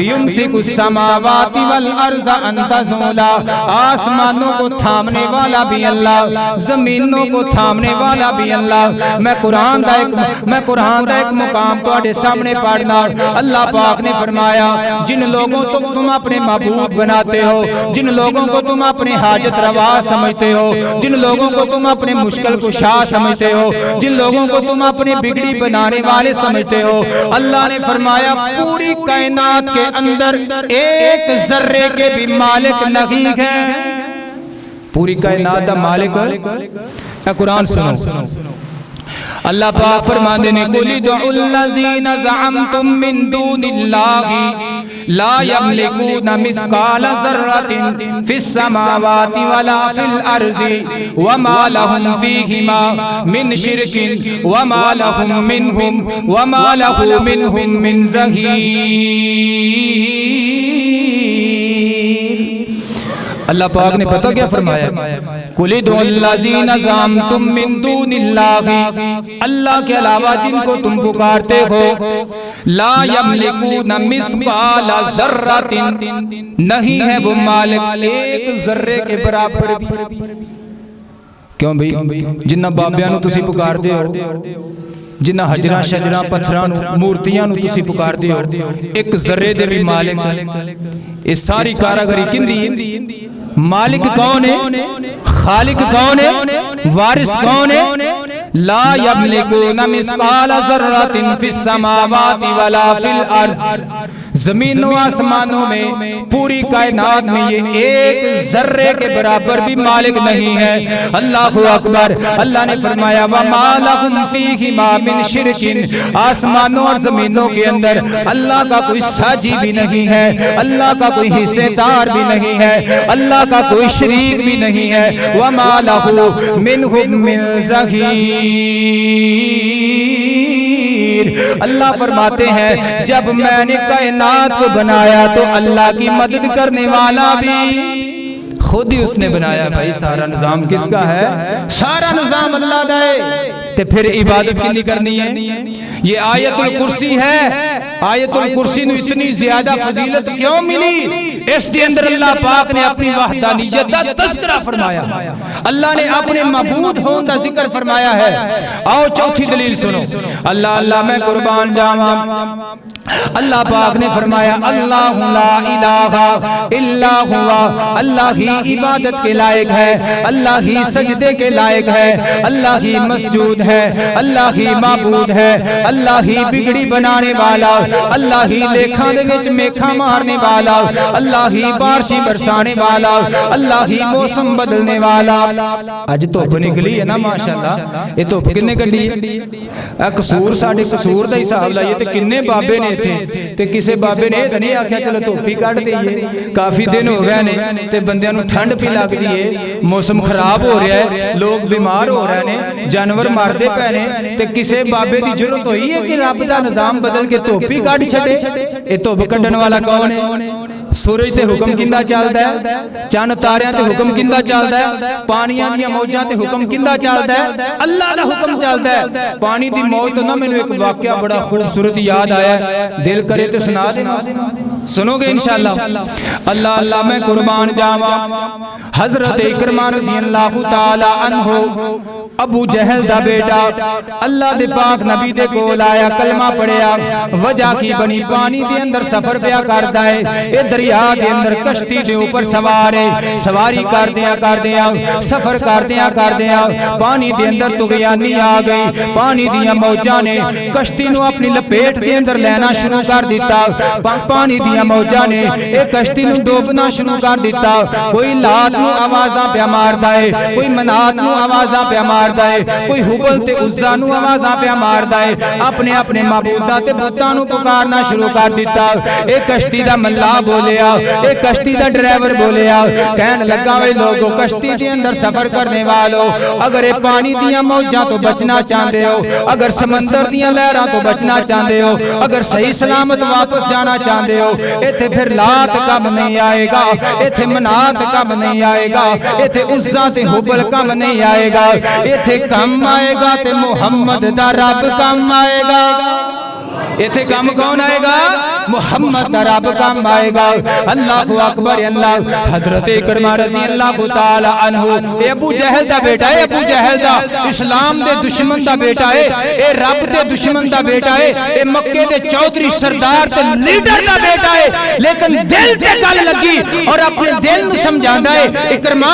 يُمْسِكُ السَّمَاوَاتِ وَالْأَرْضَ أَن تَزُولَا، آسمانوں کو تھامنے والا بھی اللہ، زمینوں کو تھامنے والا بھی اللہ۔ میں قرآن دا ایک مقام تواڈے سامنے پڑھنا۔ اللہ پاک نے فرمایا جن لوگوں کو تم اپنے معبود بناتے ہو، جن لوگوں کو تم اپنے حاجت روا سمجھتے ہو، جن لوگوں کو تم اپنے مشکل کشا سمجھتے ہو، جن لوگوں کو تم اپنے بگڑی بنانے والے سمجھتے ہو، اللہ نے فرمایا پوری کائنات کے اندر ایک ذرے کے بھی مالک نہیں ہے۔ پوری کائنات دا مالک ہے۔ قرآن سنو، اللہ پاک فرماتے ہیں قُلِ ادْعُوا الَّذِينَ زَعَمْتُم مِّن دُونِ اللَّهِ لَا يَمْلِكُونَ مِثْقَالَ ذَرَّةٍ فِي السَّمَاوَاتِ وَلَا فِي الْأَرْضِ وَمَا لَهُمْ فِيهِمَا مِنْ شِرْكٍ وَمَا لَهُم مِّنْهُمْ وَمَا لَهُ مِنْهُم مِّنْ ظَهِيرٍ۔ اللہ پاک نے پتہ کیا فرمایا؟ قُلِ ادْعُوا الَّذِينَ زَعَمْتُم مِّن دُونِ اللَّهِ، اللہ کے علاوہ جن کو تم پکارتے ہو، لا یملکون مثقال ذرۃ، نہیں ہے وہ مالک ایک ذرے کے برابر بھی۔ کیوں بھئی؟ جنہ بابیاں نو تسی پکارتے ہو، جنہ حجراں شجراں پتھراں نو مورتیاں نو تسی پکارتے ہو، ایک ذرے دے بھی مالک۔ اس ساری کاراگری کندی؟ مالک کون ہے؟ خالق کون ہے؟ وارث کون ہے؟ لا یملکون مثقال ذرۃ فی السماوات ولا فی الارض، زمین و آسمانوں میں پوری کائنات میں یہ ایک ذرے کے برابر بھی مالک نہیں ہے۔ اللہ اکبر۔ اللہ نے فرمایا وما لہم فیہما من شرک، آسمانوں اور زمینوں کے اندر اللہ کا کوئی ساجی بھی نہیں ہے، اللہ کا کوئی حصے دار بھی نہیں ہے، اللہ کا کوئی شریک بھی نہیں ہے۔ وما لہ منہم من ظہیر، اللہ فرماتے ہیں جب میں نے کائنات کو بنایا تو اللہ کی مدد کرنے والا بھی خود ہی اس نے بنایا۔ بھائی سارا نظام کس کا ہے؟ سارا نظام اللہ کا ہے۔ تو پھر عبادت کی نہیں کرنی ہے؟ یہ آیت الکرسی ہے۔ آیت الکرسی نے اتنی زیادہ فضیلت کیوں ملی؟ اس کے اندر اللہ پاک نے اپنی وحدانیت کا تذکرہ فرمایا، اللہ نے اپنے معبود ہون کا ذکر فرمایا ہے۔ آؤ چوتھی دلیل سنو۔ اللہ میں قربان جاواں، اللہ پاک نے فرمایا اللہ لا الہ الا ہوا، اللہ ہی عبادت کے لائق ہے، اللہ ہی سجدے کے لائق ہے، اللہ ہی مسجود ہے، اللہ ہی معبود ہے، اللہ ہی بگڑی بنانے والا، اللہ ہی لیکھاں دے وچ میکھاں مارنے والا، اللہ ہی بارشی برسانے والا، اللہ ہی موسم بدلنے والا۔ اج دھوپ نکلی ہے نا ماشاءاللہ، یہ دھوپ کنے کڈی ہے؟ قصور ساڈے قصور دا حساب لائیے تے کنے بابے نے تھے تے کسے بابے نے تے نہیں آکھیا چلو دھوپی کڈ دئیے، کافی دن ہو گئے نے تے بندیاں نو ٹھنڈ پی لگ دی ہے، موسم خراب ہو رہا ہے، لوگ بیمار ہو رہے نے، جانور مردے پے نے، تے کسے بابے دی ضرورت ہوئی ہے کہ رب دا نظام بدل کے دھوپی کڈ چھڈے؟ اے دھوپ کڈن والا کون ہے؟ سورج تے حکم کیندا چلدا ہے، چند تاریاں تے حکم کیندا چلدا ہے، پانیاں دیاں موجاں تے حکم کیندا چلدا ہے؟ اللہ دا حکم چلدا ہے۔ پانی دی موج تو نہ مینوں ایک واقعہ بڑا خوبصورت یاد آیا ہے، دل کرے تے سنا دے۔ سنو گے انشاءاللہ؟ اللہ اللہ میں قربان جاواں حضرت اکرمہ رضی اللہ تعالی عنہ ابو جہل دا بیٹا اللہ دے پاک نبی دے کول آیا کلمہ پڑھیا وجہ کی بنی پانی دے اندر سفر پیا کردا ہے اے دریا دے اندر کشتی دے اوپر سوار ہے سواری کردیاں سفر کردیاں پانی دے اندر طغیانی آ گئی پانی دیاں موجاں نے کشتی نو اپنی لپیٹ دے اندر لینا شروع کر دیتا پانی دیاں موجاں نے اے کشتی نو ڈوبنا شروع کر دیتا کوئی لات نو آوازاں پیا ماردا ہے کوئی منات نو آوازاں پیا ماردا ہے کوئی حبل تے عزا نو آوازاں پیا ماردا ہے اپنے اپنے معبوداں تے بتاں نو پکارنا شروع کر دیتا اے کشتی دا ملا بولیا اے کشتی دا ڈرائیور بولیا کہن لگا وے لوگو کشتی دے اندر سفر کرنے والو اگر اے پانی دیاں موجاں تو بچنا چاہندے ہو اگر سمندر دیاں لہراں تو بچنا چاہندے ہو اگر صحیح سلامت واپس جانا چاہندے ہو ایتھے پھر لات کم نہیں آئے گا ایتھے منات کم نہیں آئے گا ایتھے عزا تے حبل کم نہیں آئے گا ایتھے کم آئے گا تے محمد دا رب کم آئے گا ایتھے کم کون آئے گا محمد دا رب کم آئے گا اللہ اکبر اللہ حضرت اکرمہ رضی اللہ تعالی عنہ اے ابو جہل دا بیٹا ہے ابو جہل دا اسلام دے دشمن دا بیٹا ہے اے رب دے دشمن دا بیٹا ہے اے مکے دے چودھری سردار تے لیڈر دا بیٹا ہے لیکن دل تے گل لگی اور اپنے دل نو سمجھاندا ہے اکرمہ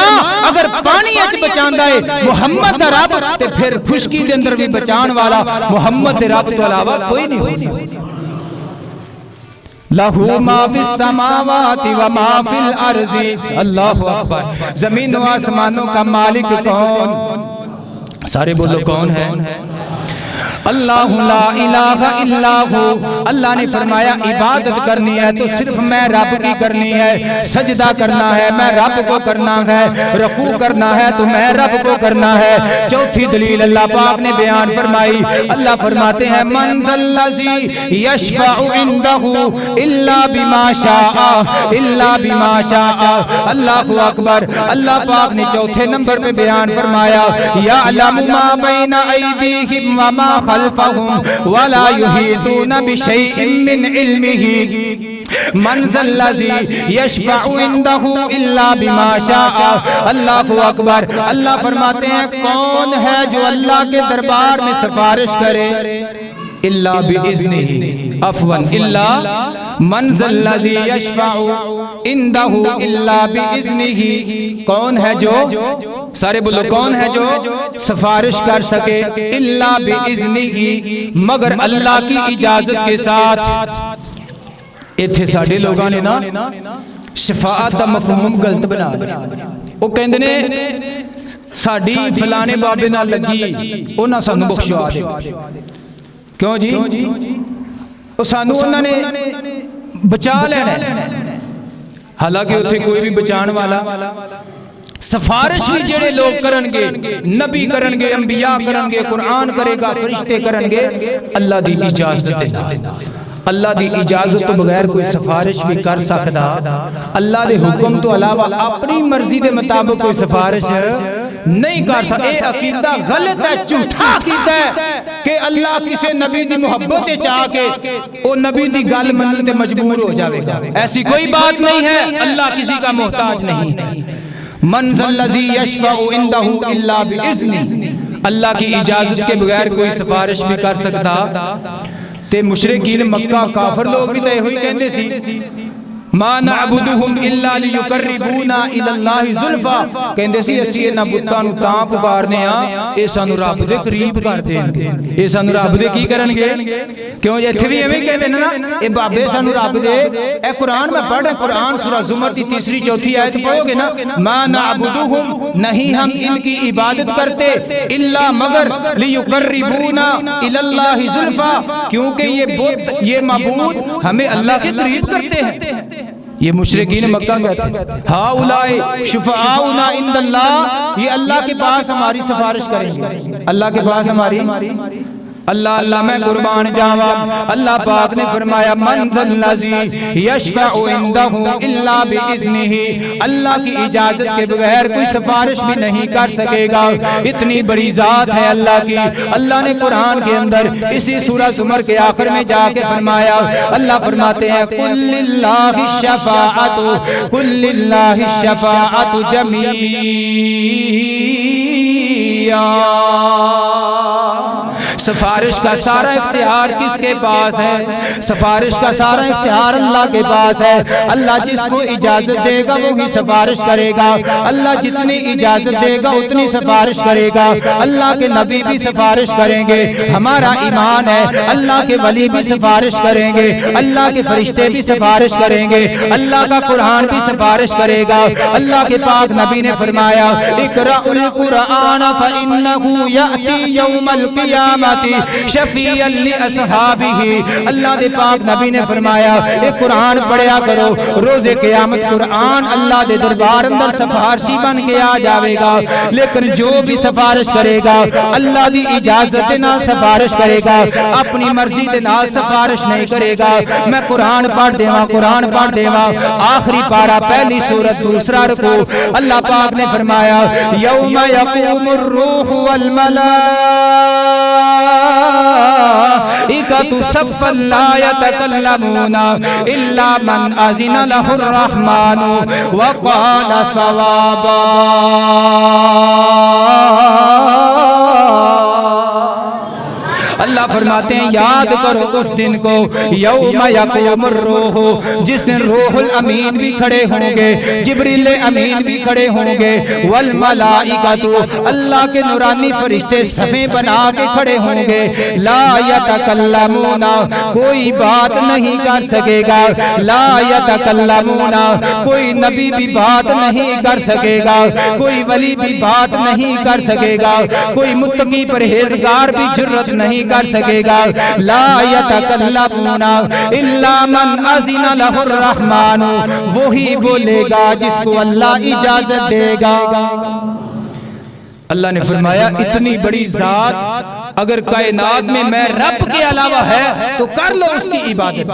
اگر پانی اچ بچاندا ہے محمد دا رب تے پھر خشکی دے اندر بھی بچان والا محمد دے رب تو علاوہ کوئی نہیں ہو سکتا لہو ما فی السماوات و ما فی الارض اللہ اکبر زمین و آسمانوں کا مالک کون سارے بولو کون ہے اللہ لا الہ الا ہو اللہ نے فرمایا عبادت کرنی ہے تو صرف میں رب کی کرنی ہے سجدہ کرنا ہے میں رب کو کرنا ہے رکوع کرنا ہے تو میں رب کو کرنا ہے چوتھی دلیل اللہ پاک نے بیان فرمائی اللہ فرماتے ہیں من ذا الذی یشفع عندہ الا بما شاء اللہ اکبر اللہ پاک نے چوتھے نمبر پہ بیان فرمایا یعلم ما بین ایدیہم وما خلفهم ولا يحيطون بشيء من علمه من ذا الذي يشفع عنده الا بما شاء اللہ اکبر اللہ فرماتے ہیں کون ہے جو اللہ کے دربار میں سفارش کرے الا باذنہ عفوا الا من ذا الذی یشفع عنده الا باذنہ کون ہے جو سارے بولو کون ہے جو سفارش کر سکے الا باذنہ مگر اللہ کی اجازت کے ساتھ ایتھے ساڈے لوگاں نے نا شفاعت دا مفہوم غلط بنا دیا او کہندے نے ساڈی فلانے بابے نال لگی انہاں سانوں بخشوا دے کیوں جی او سانوں انہاں نے بچا لینا حالانکہ اتھے کوئی بھی بچان والا سفارش بھی جڑے لوگ کرنگے نبی کرنگے انبیاء کرنگے قرآن کرے گا فرشتے کرنگے اللہ دی اجازت اللہ دی اجازت تو بغیر کوئی سفارش بھی کر سکتا اللہ دے حکم تو علاوہ اپنی مرضی دے مطابق کوئی سفارش نہیں کر سکتا اے عقیدہ غلط ہے جھوٹا عقیدہ ہے کہ اللہ کسی نبی دی محبت چاہ کے او نبی دی گل مننے تے مجبور ہو جاوے گا ایسی کوئی بات نہیں ہے اللہ کسی کا محتاج نہیں من ذا الذی یشفع عندہ الا باذنہ اللہ کی اجازت کے بغیر کوئی سفارش بھی کر سکتا تے مشرکین مکہ کافر لوگ بھی تے ہوئی کہندے سی ما نعبدہم الا لیقربونا الی اللہ زلفا کہندے سی اسی انہاں بتاں نوں تاں پکارنے ہاں اے سانوں رب دے قریب کر دین گے اے سانوں رب دے کی کرن گے کیوں ایتھے بھی ایویں کہندے نا اے بابے سانوں رب دے اے قرآن میں پڑھ قرآن سورہ زمر کی 3-4 آیت پڑھو گے نا ما نعبدہم نہیں ہم ان کی عبادت کرتے الا مگر لیقربونا الی اللہ زلفا کیونکہ یہ بت یہ معبود ہمیں اللہ کے قریب کرتے ہیں یہ مشرکین مکہ کہتے ہیں ہاؤلائی شفعاؤنا عند اللہ یہ اللہ کے پاس ہماری سفارش کریں گے اللہ کے پاس ہماری اللہ اللہ میں قربان جاواں۔ اللہ پاک نے فرمایا من ذا الذی یشفع عندہ الا باذنہ، اللہ کی اجازت کے بغیر کوئی سفارش بھی نہیں کر سکے گا۔ اتنی بڑی ذات ہے اللہ کی۔ اللہ نے قرآن کے اندر اسی سورہ زمر کے آخر میں جا کے فرمایا، اللہ فرماتے ہیں قل للہ الشفاعۃ قل للہ الشفاعۃ جمیعا، سفارش کا سارا اختیار کس کے پاس ہے؟ سفارش کا سارا اختیار اللہ کے پاس ہے۔ اللہ جس کو اجازت دے گا وہی سفارش کرے گا، اللہ جتنی اجازت دے گا اتنی سفارش کرے گا۔ اللہ کے نبی بھی سفارش کریں گے، ہمارا ایمان ہے اللہ کے ولی بھی سفارش کریں گے، اللہ کے فرشتے بھی سفارش کریں گے، اللہ کا قرآن بھی سفارش کرے گا۔ اللہ کے پاک نبی نے فرمایا اقرأ القرآن فإنه یأتی یوم القیامۃ شفیعا لاصحابہ، اللہ دے پاک نبی نے فرمایا اے قرآن پڑھیا کرو، روز قیامت قرآن اللہ دے دربار اندر سفارشی بن کے آ جاوے گا۔ لیکن جو بھی سفارش کرے گا اللہ دی اجازت دے نال سفارش کرے گا، اپنی مرضی دے نال سفارش نہیں کرے گا۔ میں قرآن پڑھ دیواں، قرآن پڑھ دیواں، آخری پارہ پہلی سورت دوسرا رکوع، اللہ پاک نے فرمایا یوم یقوم الروح والملائکۃ صفا لا یتکلمون الا من اذن له الرحمن وقال صوابا۔ اللہ فرماتے ہیں یاد کرو اس دن کو یوم یقوم الروح، جس دن روح الامین بھی کھڑے ہوں گے، جبریل امین بھی کھڑے ہوں گے، والملائکۃ اللہ کے نورانی فرشتے صفیں بنا کے کھڑے ہوں گے، لا یتکلمون کوئی بات نہیں کر سکے گا، لا یتکلمون کوئی نبی بھی بات نہیں کر سکے گا، کوئی ولی بھی بات نہیں کر سکے گا، کوئی متقی پرہیزگار بھی جرأت نہیں کر سکے گا، لا یتکلمون الا من اذن له الرحمن، وہی بولے گا جس کو اللہ اجازت دے گا۔ اللہ نے فرمایا اتنی بڑی ذات اگر کائنات میں رب کے علاوہ ہے تو کر لو اس کی عبادت،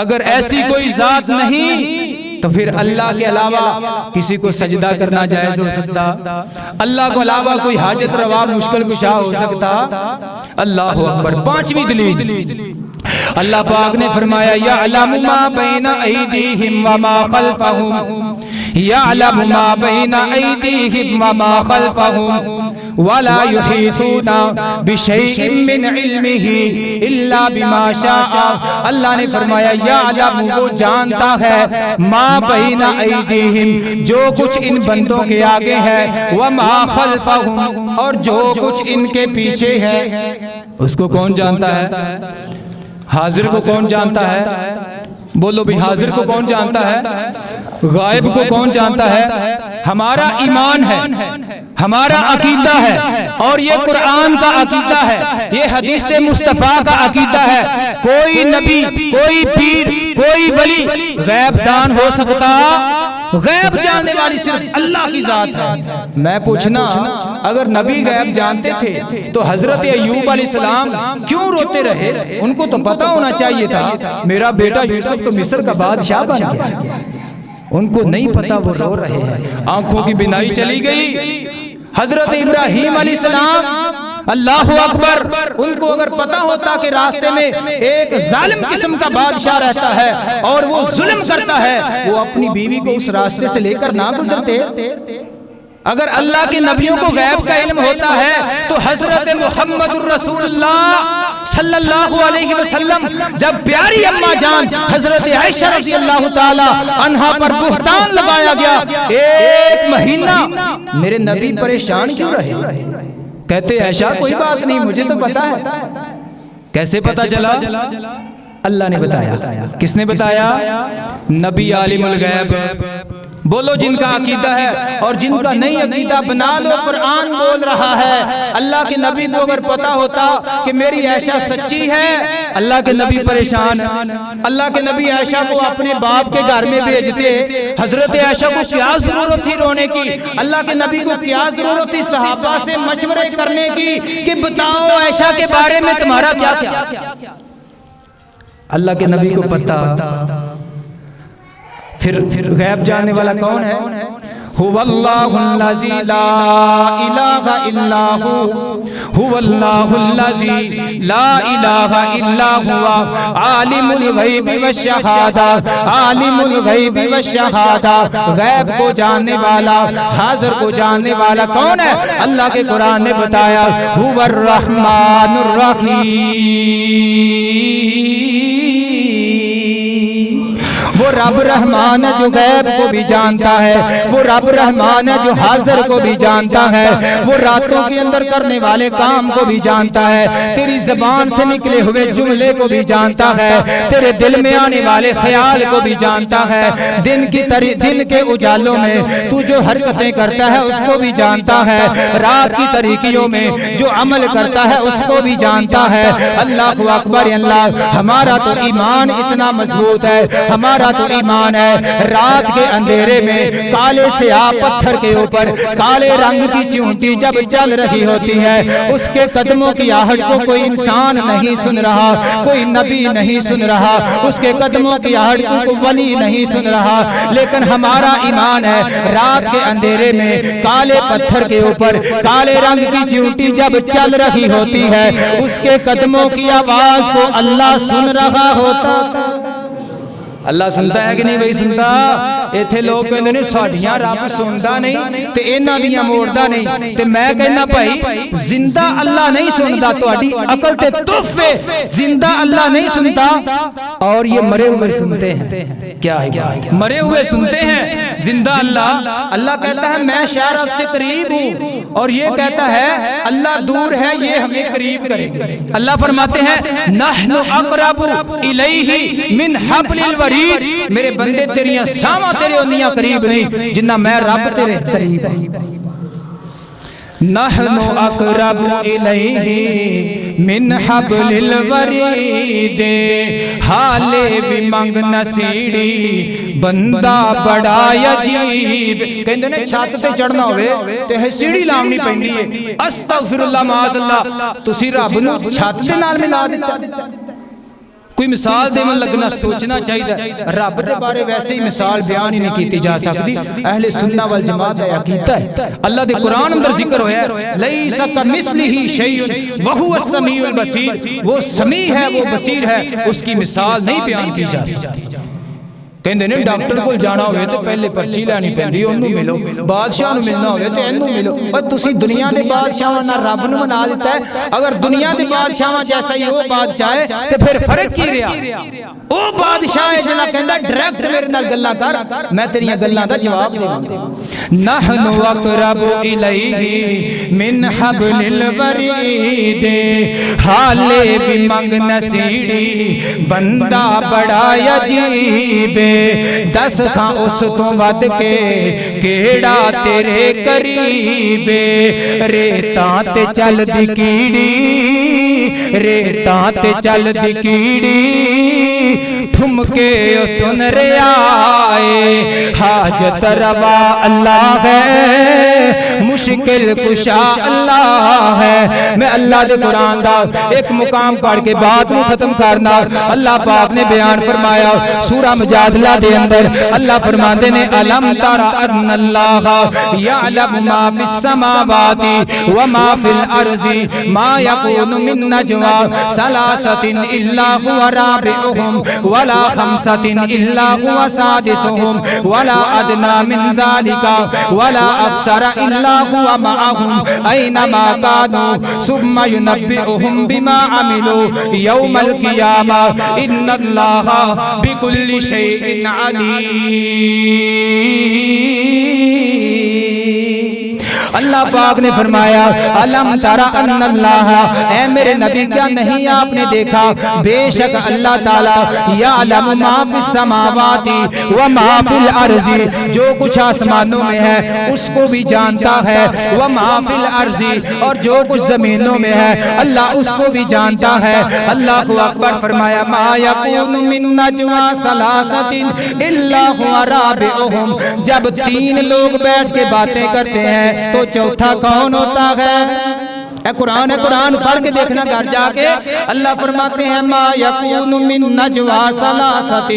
اگر ایسی کوئی ذات نہیں تو پھر اللہ کے علاوہ کسی کو سجدہ کرنا جائز ہو سکتا؟ اللہ کو علاوہ کوئی حاجت روا مشکل کشا ہو سکتا؟ اللہ اکبر۔ پانچویں دلیل، اللہ پاک نے فرمایا یعلم ما بین ایدیہم وما خلفہم، یعلم ما بین ایدیہم وما خلفہم ولا یحیطون بشیء من علمہ الا بما شاء۔ اللہ نے فرمایا یعلم وہ جانتا ہے ما بین ایدیہم جو کچھ ان بندوں کے آگے ہے، وما خلفہم اور جو کچھ ان کے پیچھے ہے۔ اس کو کون جانتا ہے؟ حاضر کو کون جانتا ہے؟ بولو بھی حاضر کو کون جانتا ہے؟ غائب کو کون جانتا ہے؟ ہمارا ایمان ہے، ہمارا عقیدہ ہے، اور یہ قرآن کا عقیدہ ہے، یہ حدیث مصطفیٰ کا عقیدہ ہے۔ کوئی نبی، کوئی پیر، کوئی ولی غیب دان ہو سکتا؟ غیب جاننے والی صرف اللہ کی ذات ہے۔ میں پوچھنا اگر نبی غیب جانتے تھے تو حضرت ایوب علیہ السلام کیوں روتے رہے؟ ان کو تو پتا ہونا چاہیے تھا میرا بیٹا یوسف تو مصر کا بادشاہ بن گیا، ان کو نہیں پتا وہ رو رہے ہیں، آنکھوں کی بینائی چلی گئی۔ حضرت ابراہیم علیہ السلام اللہ اکبر، ان کو اگر پتا ہوتا کہ راستے میں ایک ظالم قسم کا بادشاہ رہتا ہے اور وہ ظلم کرتا ہے، وہ اپنی بیوی کو اس راستے سے لے کر نہ گزرتے۔ اگر اللہ کے نبیوں کو غیب کا علم ہوتا ہے تو حضرت محمد الرسول اللہ صلی اللہ علیہ وسلم جب پیاری اماں جان حضرت عائشہ رضی اللہ تعالی عنہا پر بہتان لگایا گیا، ایک مہینہ میرے نبی پریشان کیوں رہے؟ کہتے عائشہ کوئی بات نہیں، مجھے تو پتا ہے۔ کیسے پتا چلا؟ اللہ نے بتایا۔ کس نے بتایا؟ نبی عالم الغیب بولو جن کا عقیدہ ہے، اور جن کا نہیں عقیدہ بنا لو، قرآن بول رہا ہے۔ اللہ کے نبی کو اگر پتا ہوتا کہ میری عائشہ سچی ہے، اللہ کے نبی پریشان، اللہ کے نبی عائشہ کو اپنے باپ کے گھر میں بھیجتے، حضرت عائشہ کو کیا ضرورت تھی رونے کی؟ اللہ کے نبی کو کیا ضرورت تھی صحابہ سے مشورے کرنے کی کہ بتاؤ عائشہ کے بارے میں تمہارا کیا کیا؟ اللہ کے نبی کو پتا۔ پھر غیب جاننے والا کون ہے؟ هو اللہ الذی لا الہ الا ہو، هو اللہ الذی لا الہ الا ہوا، عالم الغیب والشہادہ، عالم الغیب والشہادہ، غیب کو جاننے والا، حاضر کو جاننے والا کون ہے؟ اللہ کے قرآن نے بتایا هو الرحمن الرحیم، وہ رب رحمان ہے جو غیب کو بھی جانتا ہے، وہ رب رحمان ہے جو حاضر کو بھی جانتا ہے، وہ راتوں کے اندر کرنے والے کام کو بھی جانتا ہے، تیری زبان سے نکلے ہوئے جملے کو بھی جانتا ہے، تیرے دل میں آنے والے خیال کو بھی جانتا ہے، دن کے اجالوں میں تو جو حرکتیں کرتا ہے اس کو بھی جانتا ہے، رات کی تاریکیوں میں جو عمل کرتا ہے اس کو بھی جانتا ہے۔ اللہ اکبر اللہ، ہمارا تو ایمان اتنا مضبوط ہے، ہمارا تو ایمان ہے رات کے اندھیرے میں کالے سیاہ پتھر کے اوپر کالے رنگ کی چونٹی جب چل رہی ہوتی ہے، اس کے قدموں کی آہٹ کو کوئی انسان نہیں سن رہا، کوئی نبی نہیں سن رہا، اس کے قدموں کی آہٹ کو کوئی ولی نہیں سن رہا، لیکن ہمارا ایمان ہے رات کے اندھیرے میں کالے پتھر کے اوپر کالے رنگ کی چونٹی جب چل رہی ہوتی ہے، اس کے قدموں کی آواز کو اللہ سن رہا ہوتا۔ اللہ سنتا ہے کہ نہیں بھائی سنتا؟ ایتھے لوگ کہندے نے ساڈیاں رب سندا نہیں تے انہاں دیاں موڑدا نہیں، تے میں کہنا بھائی زندہ اللہ نہیں سندا، تہاڈی عقل تے تف ہے، زندہ اللہ نہیں سنتا اور یہ مرے ہوئے سنتے ہیں۔ کیا ہے مرے ہوئے سنتے ہیں، زندہ اللہ کہتا ہے میں شارق سے قریب ہوں، اور یہ کہتا ہے اللہ دور ہے یہ ہمیں قریب کرے گا۔ اللہ فرماتے ہیں نحن اقرب الیہ من حبل الورید، میرے بندے تیریاں ساواں تیرے اونیاں قریب نہیں جنہ میں رب تیرے قریب ہوں۔ نحن اقرب الیہ من حبل الورید، حالے بھی منگ نسیڑی بندہ بڑا عجیب۔ کہندے نے چھت تے چڑھنا ہوئے تے سیڑھی لامنی پیندی ہے، استغفر اللہ معاذ اللہ، تسی رب نو چھت دے نال ملا دیتا۔ کوئی مثال دے من لگنا سوچنا چاہیے، رب دے بارے ویسے ہی مثال بیان ہی نہیں کیتی جا سکتی۔ اہل سنہ والجماعت ہے عقیدہ ہے، اللہ دے قرآن اندر ذکر ہویا ہے لیس کمثلہ شیء وہو السمیع البصیر، وہ سمیع ہے وہ بصیر ہے، اس کی مثال نہیں بیان کی جا سکتی۔ کہندے نے ڈاکٹر کول جانا ہوئے تے پہلے پرچی لینی پیندی اونوں ملو، بادشاہ نو ملنا ہوئے تے اینوں ملو۔ اور تسی دنیا دے بادشاہاں نال رب نو منا دیتا ہے، اگر دنیا دے بادشاہاں جیسا ہی وہ بادشاہ ہے تے پھر فرق کی رہا؟ او بادشاہ ہے جڑا کہندا ڈائریکٹ میرے نال گلاں کر، میں تیریاں گلاں دا جواب دیواں گا۔ نحن اقرب الیہ من حبل الورید، حالے بھی منگ نسیڑی بندہ بڑا عجیب، دس کھاں اس تو ود کے کیڑا تیرے قریب، ریتاں تے چل دی کیڑی، ریتاں تے چل دی کیڑی، تھم کے سن رہا ہے، حاجت روا اللہ ہے، مشکل کشا اللہ ہے۔ میں اللہ دے قرآن دا ایک مقام پڑھ کے بات کو ختم کرنا۔ اللہ پاک نے بیان فرمایا سورہ مجادلہ دے اندر، اللہ فرماتے نے الم تر ان اللہ یعلم ما فی السماوات وما فی الارض ما یکون من نجوا ثلاثۃ الا هو رابعهم ولا خمسة الا هو سادسهم ولا ادنى من ذلك ولا اکثر الا هو معهم اینما كانوا ثم ينبئهم بما عملوا یوم القیامہ ان اللہ بكل شيء علیم۔ اللہ پاک نے فرمایا الم تر ان اللہ، اے میرے نبی کیا نہیں آپ نے دیکھا بے شک اللہ تعالی یعلم ما فی السماوات و ما فی الارض، جو کچھ آسمانوں میں ہے اس کو بھی جانتا ہے، و ما فی الارض، اور جو کچھ زمینوں میں ہے اللہ اس کو بھی جانتا ہے۔ اللہ اکبر فرمایا ما یکون من نجوا ثلاثۃ الا هو رابعهم، جب تین لوگ بیٹھ کے باتیں کرتے ہیں تو چوتھا کون ہوتا ہے؟ اے قرآن ہے، قرآن پڑھ کے دیکھنا گھر جا کے۔ اللہ فرماتے ہیں ما یکون من نجوا ثلاثۃ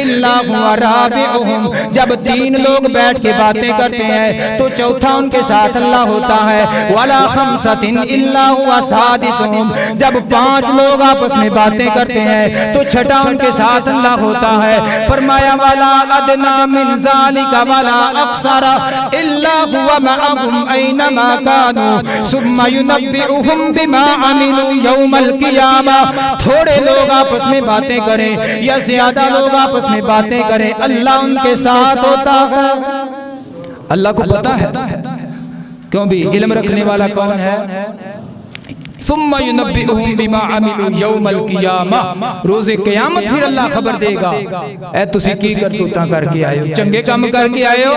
الا هو رابعهم، جب تین لوگ بیٹھ کے باتیں کرتے ہیں تو چوتھا ان کے ساتھ اللہ ہوتا ہے، ولا خمسۃ الا هو سادسهم، جب پانچ لوگ آپس میں باتیں کرتے ہیں تو چھٹا ان کے ساتھ اللہ ہوتا ہے۔ فرمایا ولا ادنى من ذلك ولا اقصر الا هو معهم اينما كانوا ثم ينبئهم بما عملوا يوم القيامة، تھوڑے لوگ آپس میں باتیں کریں یا زیادہ لوگ آپس میں باتیں کریں اللہ ان کے ساتھ ہوتا ہے۔ اللہ کو پتا ہے، کیوں بھی علم رکھنے والا کون ہے؟ ثم ينبئهم بما عملوا يوم القيامة، روز قیامت پھر اللہ خبر دے گا اے تسی کی کرتوتاں کر کے آئے ہو، چنگے کام کر کے آئے ہو۔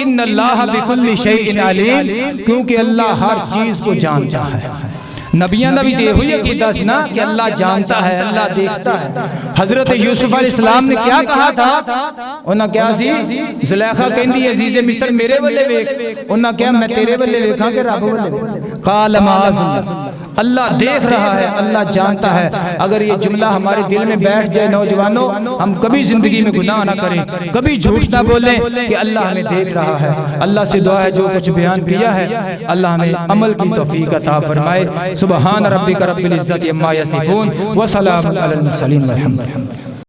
ان اللہ بكل شيء علیم، کیونکہ اللہ ہر چیز کو جانتا ہے۔ نبیاں دا بھی دے ہوئی عقیدہ سی نا کہ اللہ جانتا ہے، اللہ دیکھتا ہے۔ حضرت یوسف علیہ السلام نے کیا کہا تھا؟ انہاں کیا سی زلیخا کہندی عزیز مصر میرے ولے ویکھ، انہاں کیا میں تیرے ولے ویکھاں کہ رب ولے؟ قال معاذ اللہ، اللہ دیکھ رہا ہے، اللہ جانتا ہے۔ اگر یہ جملہ ہمارے دل میں بیٹھ جائے نوجوانوں، ہم کبھی زندگی میں گناہ نہ کریں، کبھی جھوٹ نہ بولیں کہ اللہ ہمیں دیکھ رہا ہے۔ اللہ سے دعا ہے جو کچھ بیان کیا ہے اللہ ہمیں عمل کی توفیق عطا فرمائے۔ سبحان ربک رب العزت عما یصفون وسلام علی المرسلین والحمد للہ۔